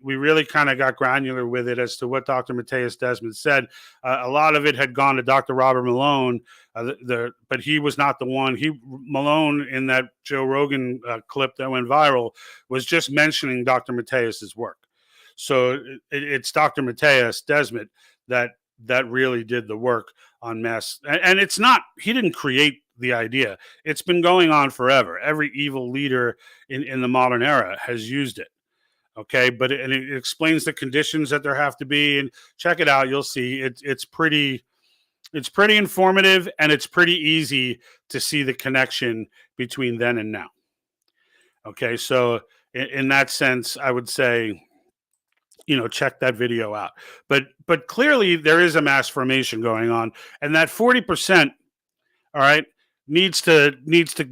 We really kind of got granular with it as to what Dr. Mateus Desmond said. A lot of it had gone to Dr. Robert Malone, but he was not the one. Malone, in that Joe Rogan clip that went viral, was just mentioning Dr. Mateus's work. So it's Dr. Mateus Desmond that really did the work on mass. And it's not, he didn't create the idea. It's been going on forever. Every evil leader in the modern era has used it. Okay. But it explains the conditions that there have to be, and check it out. You'll see it's pretty informative, and it's pretty easy to see the connection between then and now. Okay. So in that sense, I would say, check that video out. But clearly there is a mass formation going on, and that 40%, all right, needs to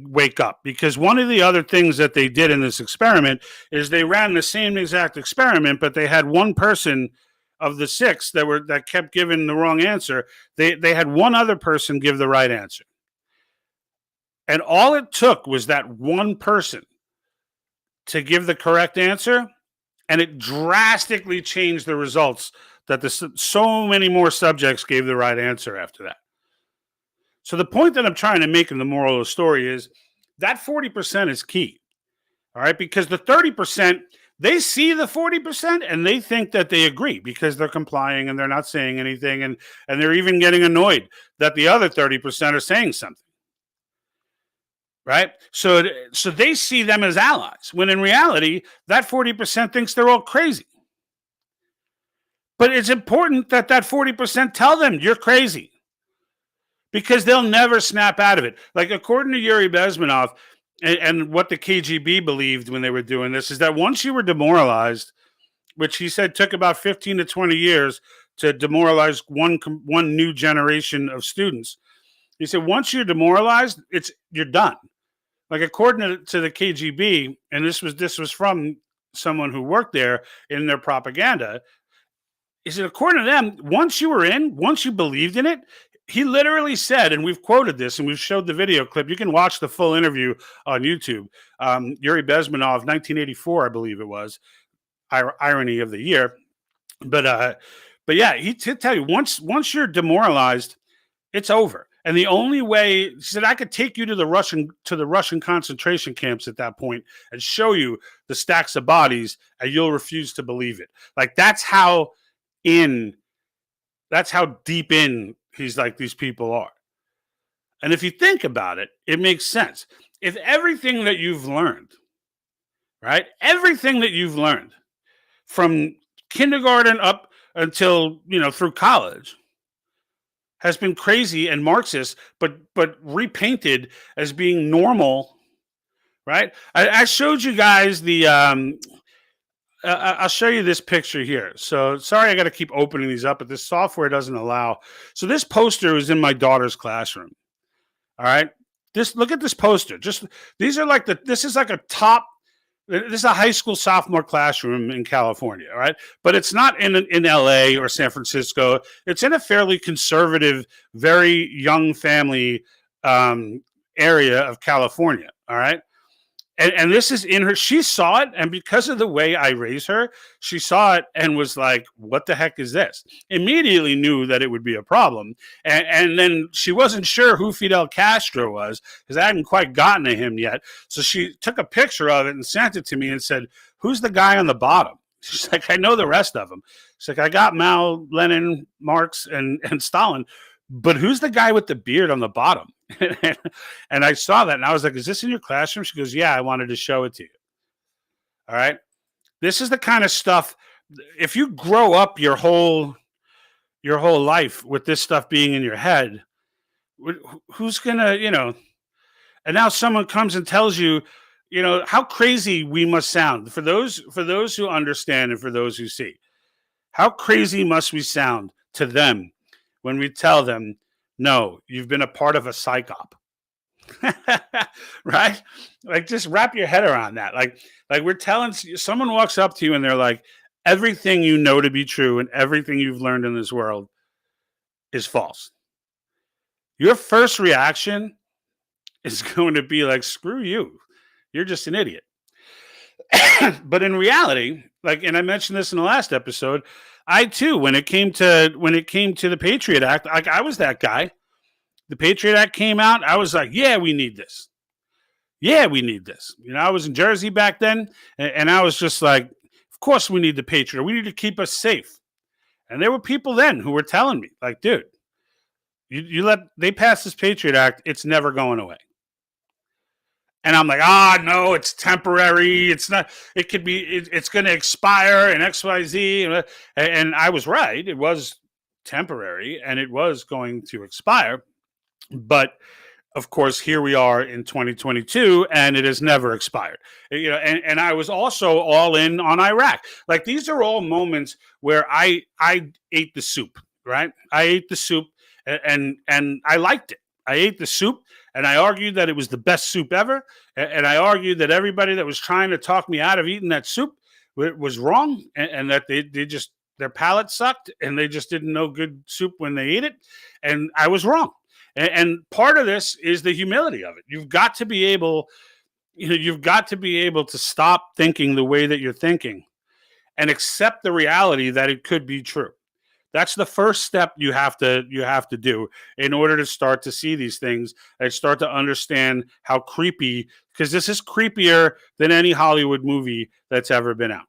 wake up, because one of the other things that they did in this experiment is they ran the same exact experiment, but they had one person of the 6 that kept giving the wrong answer. They had one other person give the right answer. And all it took was that one person to give the correct answer, and it drastically changed the results, that so many more subjects gave the right answer after that. So the point that I'm trying to make in the moral of the story is that 40% is key. All right, because the 30%, they see the 40% and they think that they agree because they're complying and they're not saying anything, and they're even getting annoyed that the other 30% are saying something. Right? So they see them as allies, when in reality, that 40% thinks they're all crazy. But it's important that 40% tell them you're crazy, because they'll never snap out of it. Like, according to Yuri Bezmenov, and what the KGB believed when they were doing this, is that once you were demoralized, which he said took about 15 to 20 years to demoralize one new generation of students. He said, once you're demoralized, you're done. Like, according to the KGB, and this was from someone who worked there in their propaganda, he said, according to them, once you were in, once you believed in it, he literally said, and we've quoted this and we've showed the video clip. You can watch the full interview on YouTube. Yuri Bezmenov, 1984, I believe it was. Irony of the year. But yeah, he tell you, once you're demoralized, it's over. And the only way, he said, I could take you to the Russian concentration camps at that point and show you the stacks of bodies, and you'll refuse to believe it. Like, that's how deep in he's like, these people are. And if you think about it, it makes sense. if everything that you've learned, right, everything that you've learned from kindergarten up until, through college has been crazy and Marxist, but repainted as being normal, right? I showed you guys I'll show you this picture here. So sorry, I got to keep opening these up, but this software doesn't allow. So this poster is in my daughter's classroom. All right, look at this poster. These are like this is like a top. This is a high school sophomore classroom in California, all right? But it's not in LA or San Francisco. It's in a fairly conservative, very young family area of California, all right? And this is in her. She saw it, and because of the way I raise her, she saw it and was like, "What the heck is this?" Immediately knew that it would be a problem, and then she wasn't sure who Fidel Castro was because I hadn't quite gotten to him yet. So she took a picture of it and sent it to me and said, "Who's the guy on the bottom?" She's like, "I know the rest of them." She's like, "I got Mao, Lenin, Marx, and Stalin, but who's the guy with the beard on the bottom?" And I saw that and I was like, "Is this in your classroom?" She goes, "Yeah, I wanted to show it to you." All right. This is the kind of stuff, if you grow up your whole life with this stuff being in your head, who's gonna, and now someone comes and tells you, how crazy we must sound for those who understand and for those who see. How crazy must we sound to them when we tell them, "No, you've been a part of a psyop." Right? Like, just wrap your head around that. Like we're telling someone walks up to you and they're like, everything you know to be true and everything you've learned in this world is false. Your first reaction is going to be like, "Screw you. You're just an idiot." But in reality, and I mentioned this in the last episode, I too, when it came to the Patriot Act, I was that guy. The Patriot Act came out. I was like, "Yeah, we need this. Yeah, we need this." I was in Jersey back then, and I was just like, "Of course we need the Patriot. We need to keep us safe." And there were people then who were telling me, like, "Dude, they pass this Patriot Act, it's never going away." And I'm like, no, it's temporary. It's not. It could be. It's going to expire and XYZ. And I was right. It was temporary, and it was going to expire. But of course, here we are in 2022, and it has never expired. And I was also all in on Iraq. Like, these are all moments where I ate the soup, right? I ate the soup, and I liked it. I ate the soup, and I argued that it was the best soup ever. And I argued that everybody that was trying to talk me out of eating that soup was wrong, and that they just, their palate sucked, and they just didn't know good soup when they ate it. And I was wrong. And part of this is the humility of it. You've got to be able, to stop thinking the way that you're thinking and accept the reality that it could be true. That's the first step you have to do in order to start to see these things and start to understand how creepy, because this is creepier than any Hollywood movie that's ever been out.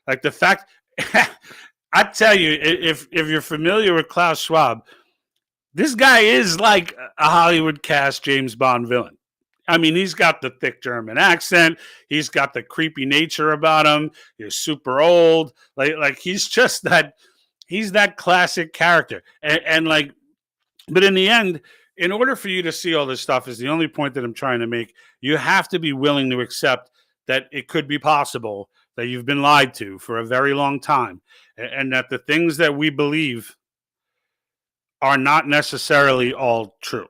Like, the fact, I tell you, if you're familiar with Klaus Schwab, this guy is like a Hollywood cast James Bond villain. I mean, he's got the thick German accent. He's got the creepy nature about him. He's super old. Like he's just that. He's that classic character. And but in the end, in order for you to see all this stuff, is the only point that I'm trying to make. You have to be willing to accept that it could be possible that you've been lied to for a very long time, and that the things that we believe are not necessarily all true.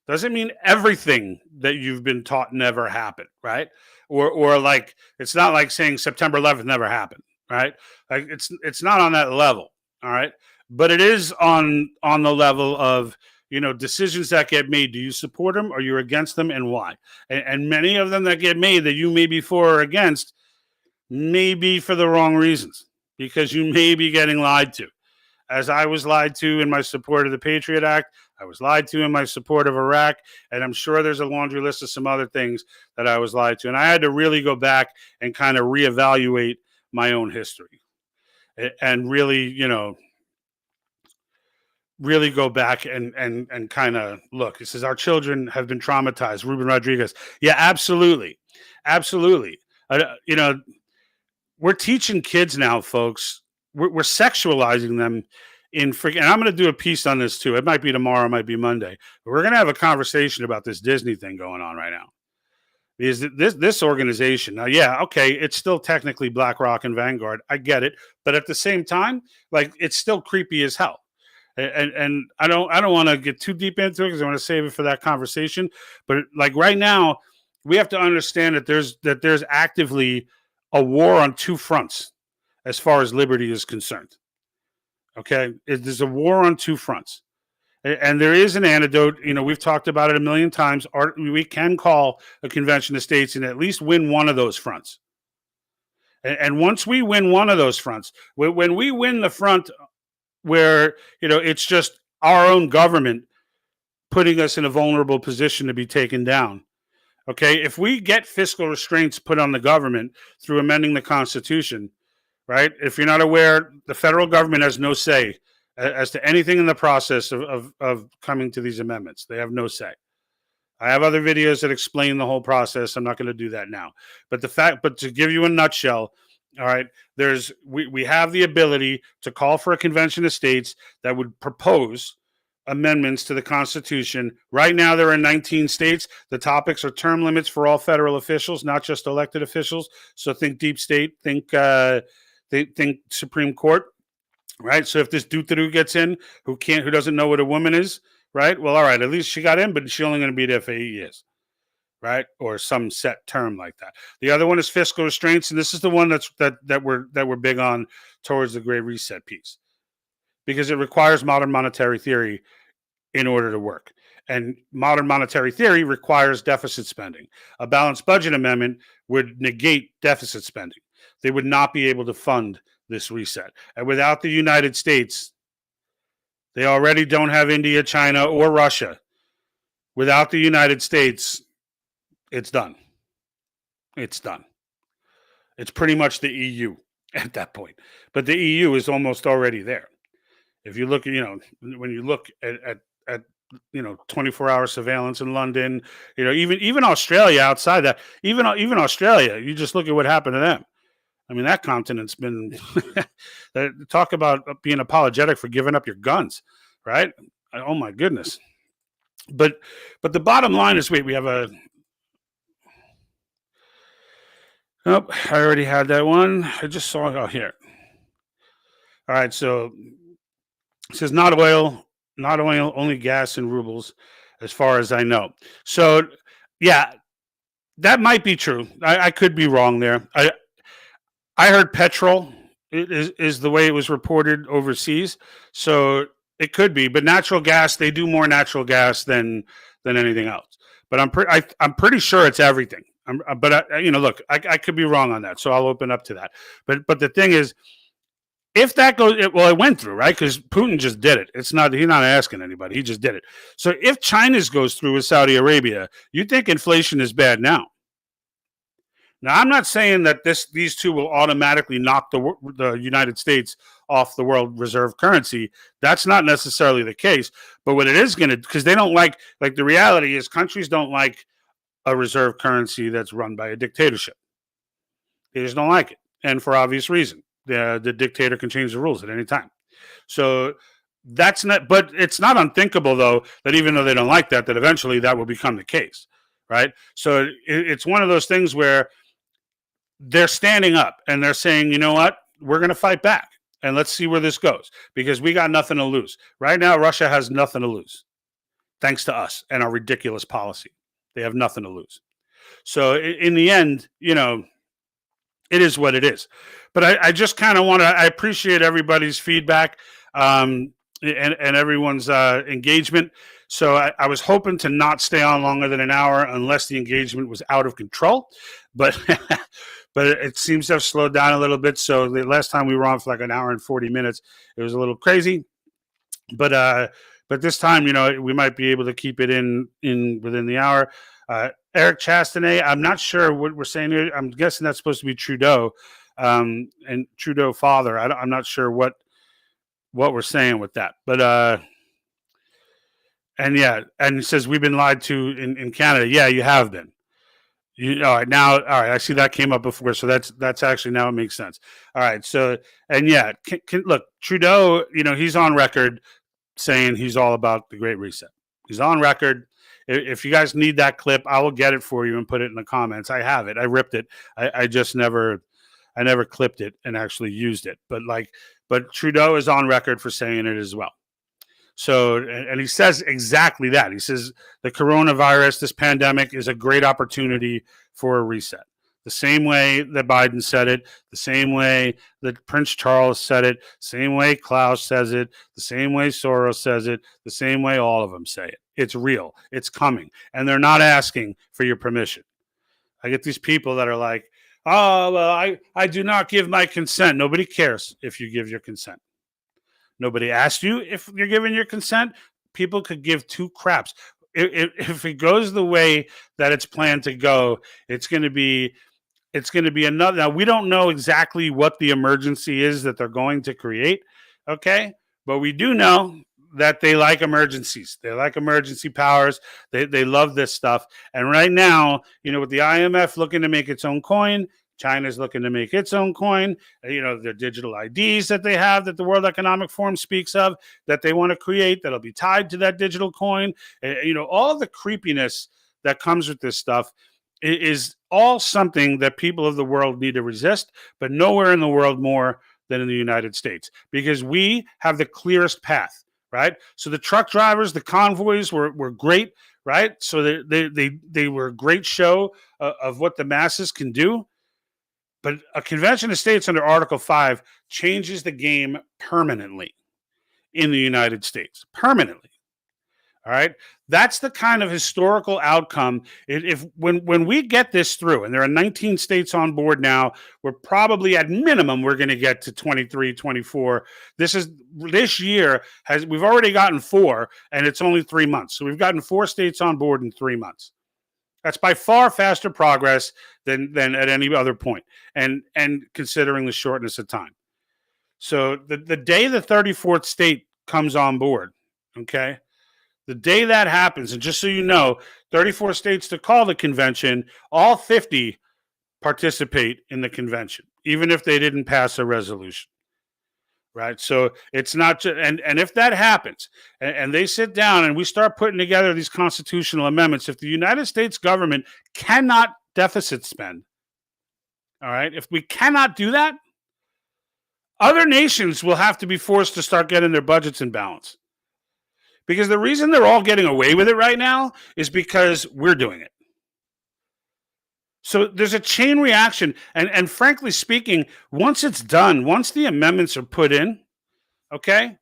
Doesn't mean everything that you've been taught never happened, right? Or like, it's not like saying September 11th never happened, right? Like, it's not on that level, all right? But it is on the level of, decisions that get made. Do you support them, or you're against them, and why? And many of them that get made that you may be for or against may be for the wrong reasons, because you may be getting lied to. As I was lied to in my support of the Patriot Act, I was lied to in my support of Iraq, and I'm sure there's a laundry list of some other things that I was lied to. And I had to really go back and kind of reevaluate my own history and really, really go back and kind of look. It says our children have been traumatized. Ruben Rodriguez. Yeah, absolutely. Absolutely. You know, we're teaching kids now, folks. We're sexualizing them in freaking. And I'm going to do a piece on this too. It might be tomorrow, it might be Monday. But we're going to have a conversation about this Disney thing going on right now. Because this organization now, yeah, okay, it's still technically BlackRock and Vanguard. I get it, but at the same time, like it's still creepy as hell. And I don't want to get too deep into it because I want to save it for that conversation. But like right now, we have to understand that there's actively a war on two fronts as far as liberty is concerned. Okay, there's a war on two fronts. And there is an antidote. You know, we've talked about it a million times. We can call a convention of states and at least win one of those fronts. And once we win one of those fronts, when we win the front where, you know, it's just our own government putting us in a vulnerable position to be taken down. Okay, if we get fiscal restraints put on the government through amending the Constitution, right? If you're not aware, the federal government has no say as to anything in the process of coming to these amendments. They have no say. I have other videos that explain the whole process. I'm not going to do that now. But to give you a nutshell, all right, we have the ability to call for a convention of states that would propose amendments to the Constitution. Right now, there are 19 states. The topics are term limits for all federal officials, not just elected officials. So think deep state, think Supreme Court. Right. So if this Duterte gets in who doesn't know what a woman is, right? Well, all right, at least she got in, but she's only going to be there for 8 years. Right. Or some set term like that. The other one is fiscal restraints. And this is the one that we're big on towards the Great Reset piece, because it requires modern monetary theory in order to work. And modern monetary theory requires deficit spending. A balanced budget amendment would negate deficit spending. They would not be able to fund this reset. And without the United States, they already don't have India, China, or Russia. Without the United States, it's done. It's done. It's pretty much the EU at that point. But the EU is almost already there. If you look, you know, when you look at 24-hour surveillance in London, you know, even Australia outside that, even Australia, you just look at what happened to them. I mean, that continent's been talk about being apologetic for giving up your guns, right? Oh my goodness. But the bottom line is, we have a. Nope, I already had that one. I just saw it here. All right, so it says not oil, only gas and rubles, as far as I know. So, yeah, that might be true. I could be wrong there. I heard petrol is the way it was reported overseas, so it could be. But natural gas, they do more natural gas than anything else. But I'm pretty sure it's everything. Look, I could be wrong on that, so I'll open up to that. But the thing is, if that goes, it went through, right? Because Putin just did it. He's not asking anybody. He just did it. So if China's goes through with Saudi Arabia, you think inflation is bad now? Now, I'm not saying that these two will automatically knock the United States off the world reserve currency. That's not necessarily the case. But what it is going to, because they don't like the reality is countries don't like a reserve currency that's run by a dictatorship. They just don't like it. And for obvious reason. The dictator can change the rules at any time. So that's not, but it's not unthinkable, though, that even though they don't like that eventually that will become the case. Right. So it's one of those things where they're standing up and they're saying, you know what, we're going to fight back and let's see where this goes, because we got nothing to lose. Right now, Russia has nothing to lose, thanks to us and our ridiculous policy. They have nothing to lose. So in the end, you know, it is what it is. But I just kind of I appreciate everybody's feedback and everyone's engagement. So I was hoping to not stay on longer than an hour unless the engagement was out of control. But but it seems to have slowed down a little bit. So the last time we were on for like an hour and 40 minutes, it was a little crazy. But this time, you know, we might be able to keep it in within the hour. Eric Chastanet, I'm not sure what we're saying here. I'm guessing that's supposed to be Trudeau and Trudeau father. I'm not sure what we're saying with that. But And and it says we've been lied to in Canada. Yeah, you have been. All right, now, all right, I see that came up before, so that's actually now it makes sense. All right, so and look, Trudeau, he's on record saying he's all about the Great Reset. He's on record. If you guys need that clip, I will get it for you and put it in the comments. I have it. I ripped it. I just never clipped it and actually used it. But Trudeau is on record for saying it as well. So, and he says exactly that. He says the coronavirus, this pandemic, is a great opportunity for a reset. The same way that Biden said it, the same way that Prince Charles said it, same way Klaus says it, the same way Soros says it, the same way all of them say it. It's real. It's coming. And they're not asking for your permission. I get these people that are like, oh, well, I do not give my consent. Nobody cares if you give your consent. Nobody asked you if you're giving your consent. People could give two craps. If it goes the way that it's planned to go, it's going to be another. Now, we don't know exactly what the emergency is that they're going to create, okay? But we do know that they like emergencies. They like emergency powers. They love this stuff. And right now, with the IMF looking to make its own coin, China's looking to make its own coin. Their digital IDs that they have that the World Economic Forum speaks of that they want to create that'll be tied to that digital coin. All the creepiness that comes with this stuff is all something that people of the world need to resist, but nowhere in the world more than in the United States, because we have the clearest path, right? So the truck drivers, the convoys were great, right? So they were a great show of what the masses can do. But a convention of states under Article 5 changes the game permanently in the United States. Permanently. All right? That's the kind of historical outcome. When we get this through, and there are 19 states on board now, we're probably at minimum, we're going to get to 23, 24. This year, we've already gotten 4, and it's only 3 months. So we've gotten 4 states on board in 3 months. That's by far faster progress than at any other point, and considering the shortness of time. So the day the 34th state comes on board, okay, the day that happens, and just so you know, 34 states to call the convention, all 50 participate in the convention, even if they didn't pass a resolution. Right. So it's not just, and if that happens and they sit down and we start putting together these constitutional amendments, if the United States government cannot deficit spend, all right, if we cannot do that, other nations will have to be forced to start getting their budgets in balance. Because the reason they're all getting away with it right now is because we're doing it. So there's a chain reaction. And frankly speaking, once it's done, once the amendments are put in, okay,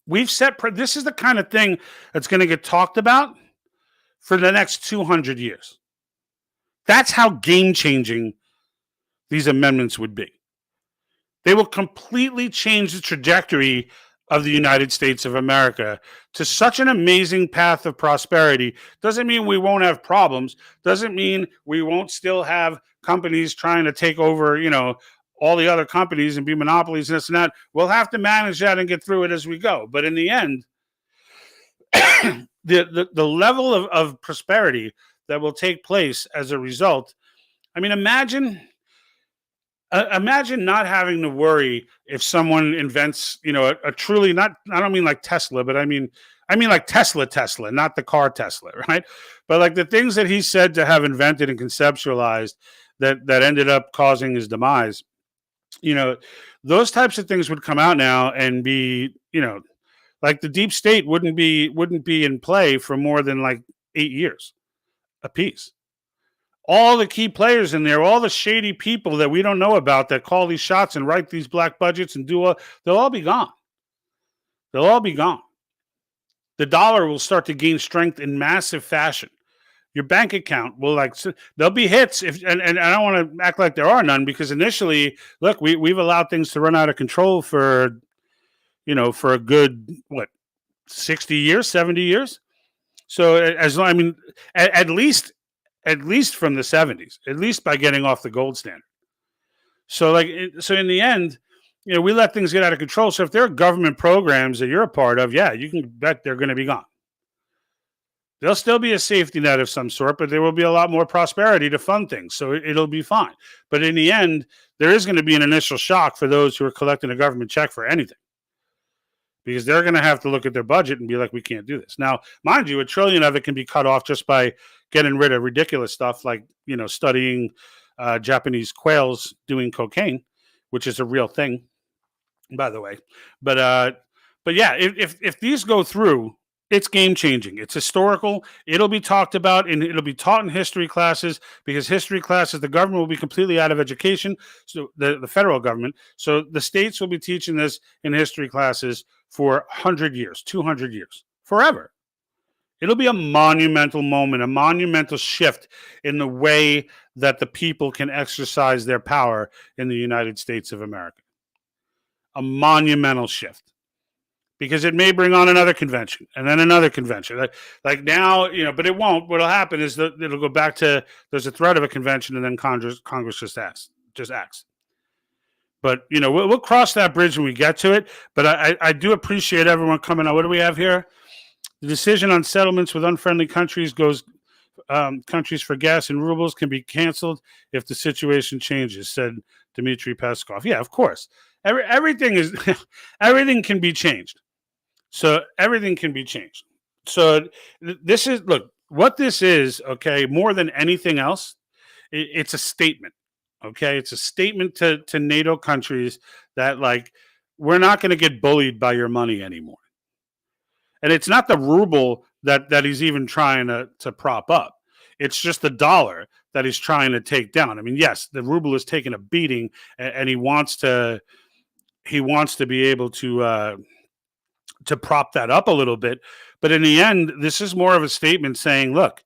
we've set, this is the kind of thing that's going to get talked about for the next 200 years. That's how game-changing these amendments would be. They will completely change the trajectory of the United States of America to such an amazing path of prosperity. Doesn't mean we won't have problems. Doesn't mean we won't still have companies trying to take over, all the other companies and be monopolies and this and that. We'll have to manage that and get through it as we go. But in the end, the level of prosperity that will take place as a result. I mean, imagine not having to worry if someone invents, a truly not, I don't mean like Tesla, but I mean like Tesla, not the car Tesla, right? But like the things that he said to have invented and conceptualized that ended up causing his demise, those types of things would come out now and be, like the deep state wouldn't be in play for more than like 8 years a piece. All the key players in there, all the shady people that we don't know about that call these shots and write these black budgets and they'll all be gone. They'll all be gone. The dollar will start to gain strength in massive fashion. Your bank account will there'll be hits and I don't want to act like there are none, because initially, look, we've allowed things to run out of control for a good 60 years, 70 years. So at least from the 70s, at least by getting off the gold standard. So in the end, we let things get out of control. So if there are government programs that you're a part of, yeah, you can bet they're going to be gone. There'll still be a safety net of some sort, but there will be a lot more prosperity to fund things. So it'll be fine. But in the end, there is going to be an initial shock for those who are collecting a government check for anything, because they're going to have to look at their budget and be like, we can't do this. Now, mind you, $1 trillion of it can be cut off just by getting rid of ridiculous stuff like, studying Japanese quails doing cocaine, which is a real thing, by the way. But yeah, if these go through, it's game changing. It's historical. It'll be talked about and it'll be taught in history classes, because history classes, the government will be completely out of education. So the federal government. So the states will be teaching this in history classes for 100 years, 200 years, forever. It'll be a monumental moment, a monumental shift in the way that the people can exercise their power in the United States of America. A monumental shift. Because it may bring on another convention and then another convention. Like now, but it won't. What'll happen is that it'll go back to there's a threat of a convention, and then Congress just acts. But we'll cross that bridge when we get to it. But I do appreciate everyone coming out. What do we have here? The decision on settlements with unfriendly countries countries for gas and rubles can be canceled if the situation changes, said Dmitry Peskov. Yeah, of course. Everything can be changed. So everything can be changed. So this is, look, what this is, okay, more than anything else, it's a statement, okay? It's a statement to NATO countries that, like, we're not going to get bullied by your money anymore. And it's not the ruble that he's even trying to prop up. It's just the dollar that he's trying to take down. I mean, yes, the ruble is taking a beating, and he wants to be able to prop that up a little bit. But in the end, this is more of a statement saying, look,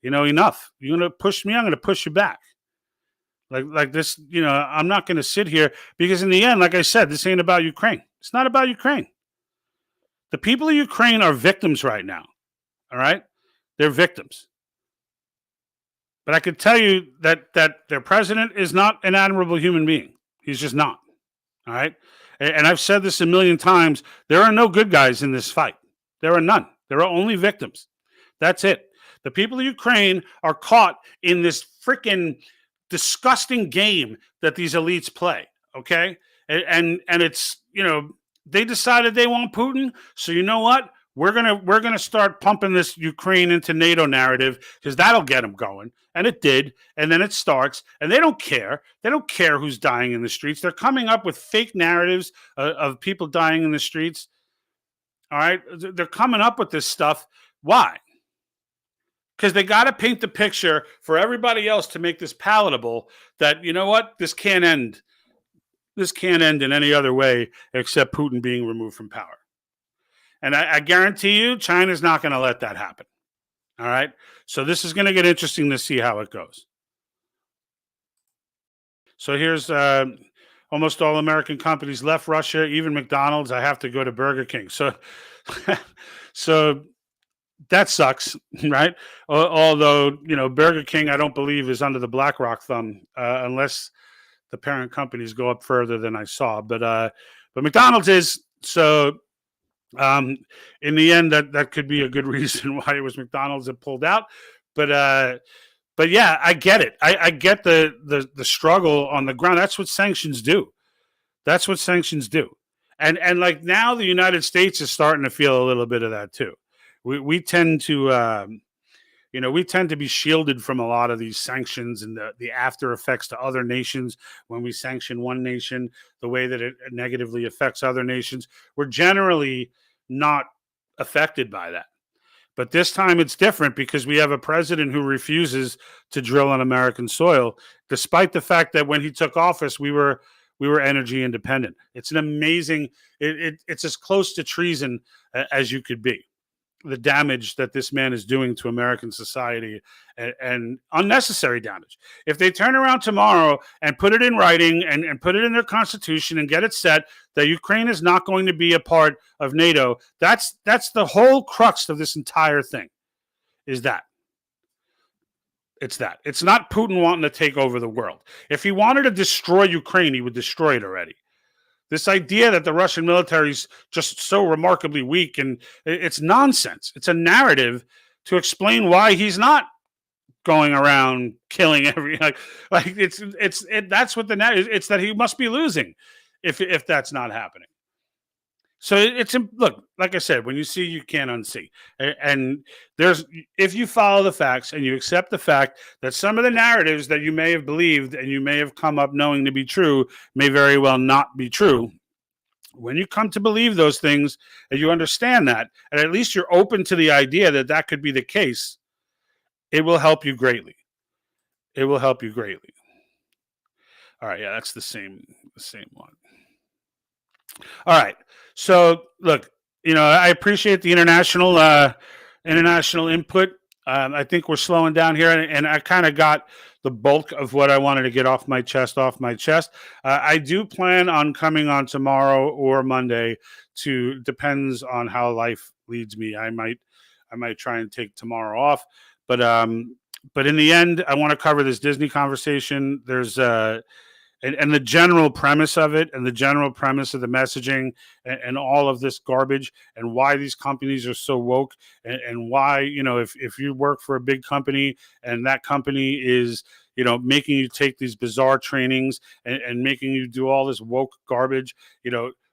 enough. You're going to push me, I'm going to push you back. Like this, I'm not going to sit here, because in the end, like I said, this ain't about Ukraine. It's not about Ukraine. The people of Ukraine are victims right now. All right? They're victims. But I could tell you that their president is not an admirable human being. He's just not. All right? And I've said this a million times. There are no good guys in this fight. There are none. There are only victims. That's it. The people of Ukraine are caught in this freaking disgusting game that these elites play. Okay? And it's, they decided they want Putin. So you know what? We're gonna start pumping this Ukraine into NATO narrative, because that'll get them going. And it did. And then it starts. And they don't care. They don't care who's dying in the streets. They're coming up with fake narratives of people dying in the streets. All right? They're coming up with this stuff. Why? Because they got to paint the picture for everybody else to make this palatable, that, you know what? This can't end. This can't end in any other way except Putin being removed from power. And I guarantee you, China's not going to let that happen. All right? So this is going to get interesting to see how it goes. So here's almost all American companies left Russia, even McDonald's. I have to go to Burger King. So, so that sucks, right? Although, Burger King, I don't believe, is under the BlackRock thumb, unless the parent companies go up further than I saw. But McDonald's is. So in the end, that could be a good reason why it was McDonald's that pulled out. But yeah, I get it. I get the struggle on the ground. That's what sanctions do. That's what sanctions do. And like now the United States is starting to feel a little bit of that too. We tend to we tend to be shielded from a lot of these sanctions and the after effects to other nations. When we sanction one nation, the way that it negatively affects other nations, we're generally not affected by that. But this time it's different, because we have a president who refuses to drill on American soil, despite the fact that when he took office, we were energy independent. It's an amazing, it's as close to treason as you could be. The damage that this man is doing to American society, and unnecessary damage. If they turn around tomorrow and put it in writing and put it in their constitution and get it set that Ukraine is not going to be a part of NATO, that's the whole crux of this entire thing. Is that. It's that. It's not Putin wanting to take over the world. If he wanted to destroy Ukraine, he would destroy it already. This idea that the Russian military is just so remarkably weak, and it's nonsense. It's a narrative to explain why he's not going around killing that's what the net is. It's that he must be losing if that's not happening. So look, like I said, when you see, you can't unsee. And if you follow the facts and you accept the fact that some of the narratives that you may have believed and you may have come up knowing to be true may very well not be true. When you come to believe those things and you understand that, and at least you're open to the idea that that could be the case, it will help you greatly. It will help you greatly. All right. Yeah, that's the same one. All right. So look, I appreciate the international input. I think we're slowing down here, and I kind of got the bulk of what I wanted to get off my chest. I do plan on coming on tomorrow or Monday. Depends on how life leads me. I might try and take tomorrow off, but in the end, I want to cover this Disney conversation. There's and the general premise of it, and the general premise of the messaging, and all of this garbage, and why these companies are so woke, and why, if you work for a big company and that company is, making you take these bizarre trainings and making you do all this woke garbage,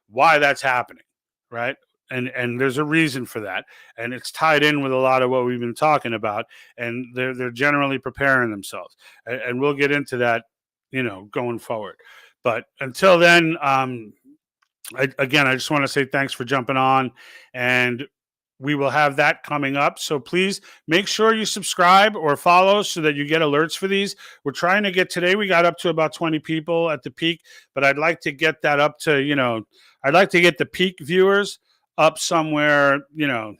why that's happening, right? And there's a reason for that, and it's tied in with a lot of what we've been talking about, and they're generally preparing themselves, and we'll get into that, going forward. But until then, I just want to say thanks for jumping on, and we will have that coming up. So please make sure you subscribe or follow so that you get alerts for these. We're trying to get, today we got up to about 20 people at the peak, but I'd like to get that up to, I'd like to get the peak viewers up somewhere, I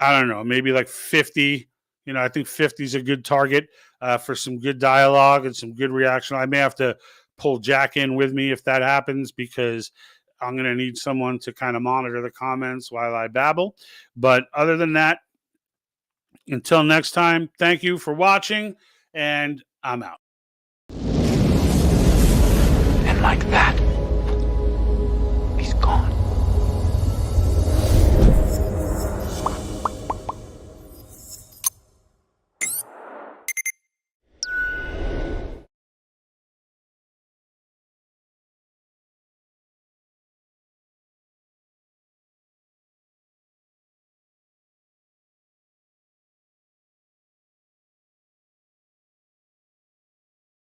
don't know, maybe like 50. I think 50 is a good target for some good dialogue and some good reaction. I may have to pull Jack in with me if that happens, because I'm going to need someone to kind of monitor the comments while I babble. But other than that, until next time, thank you for watching, and I'm out. And like that,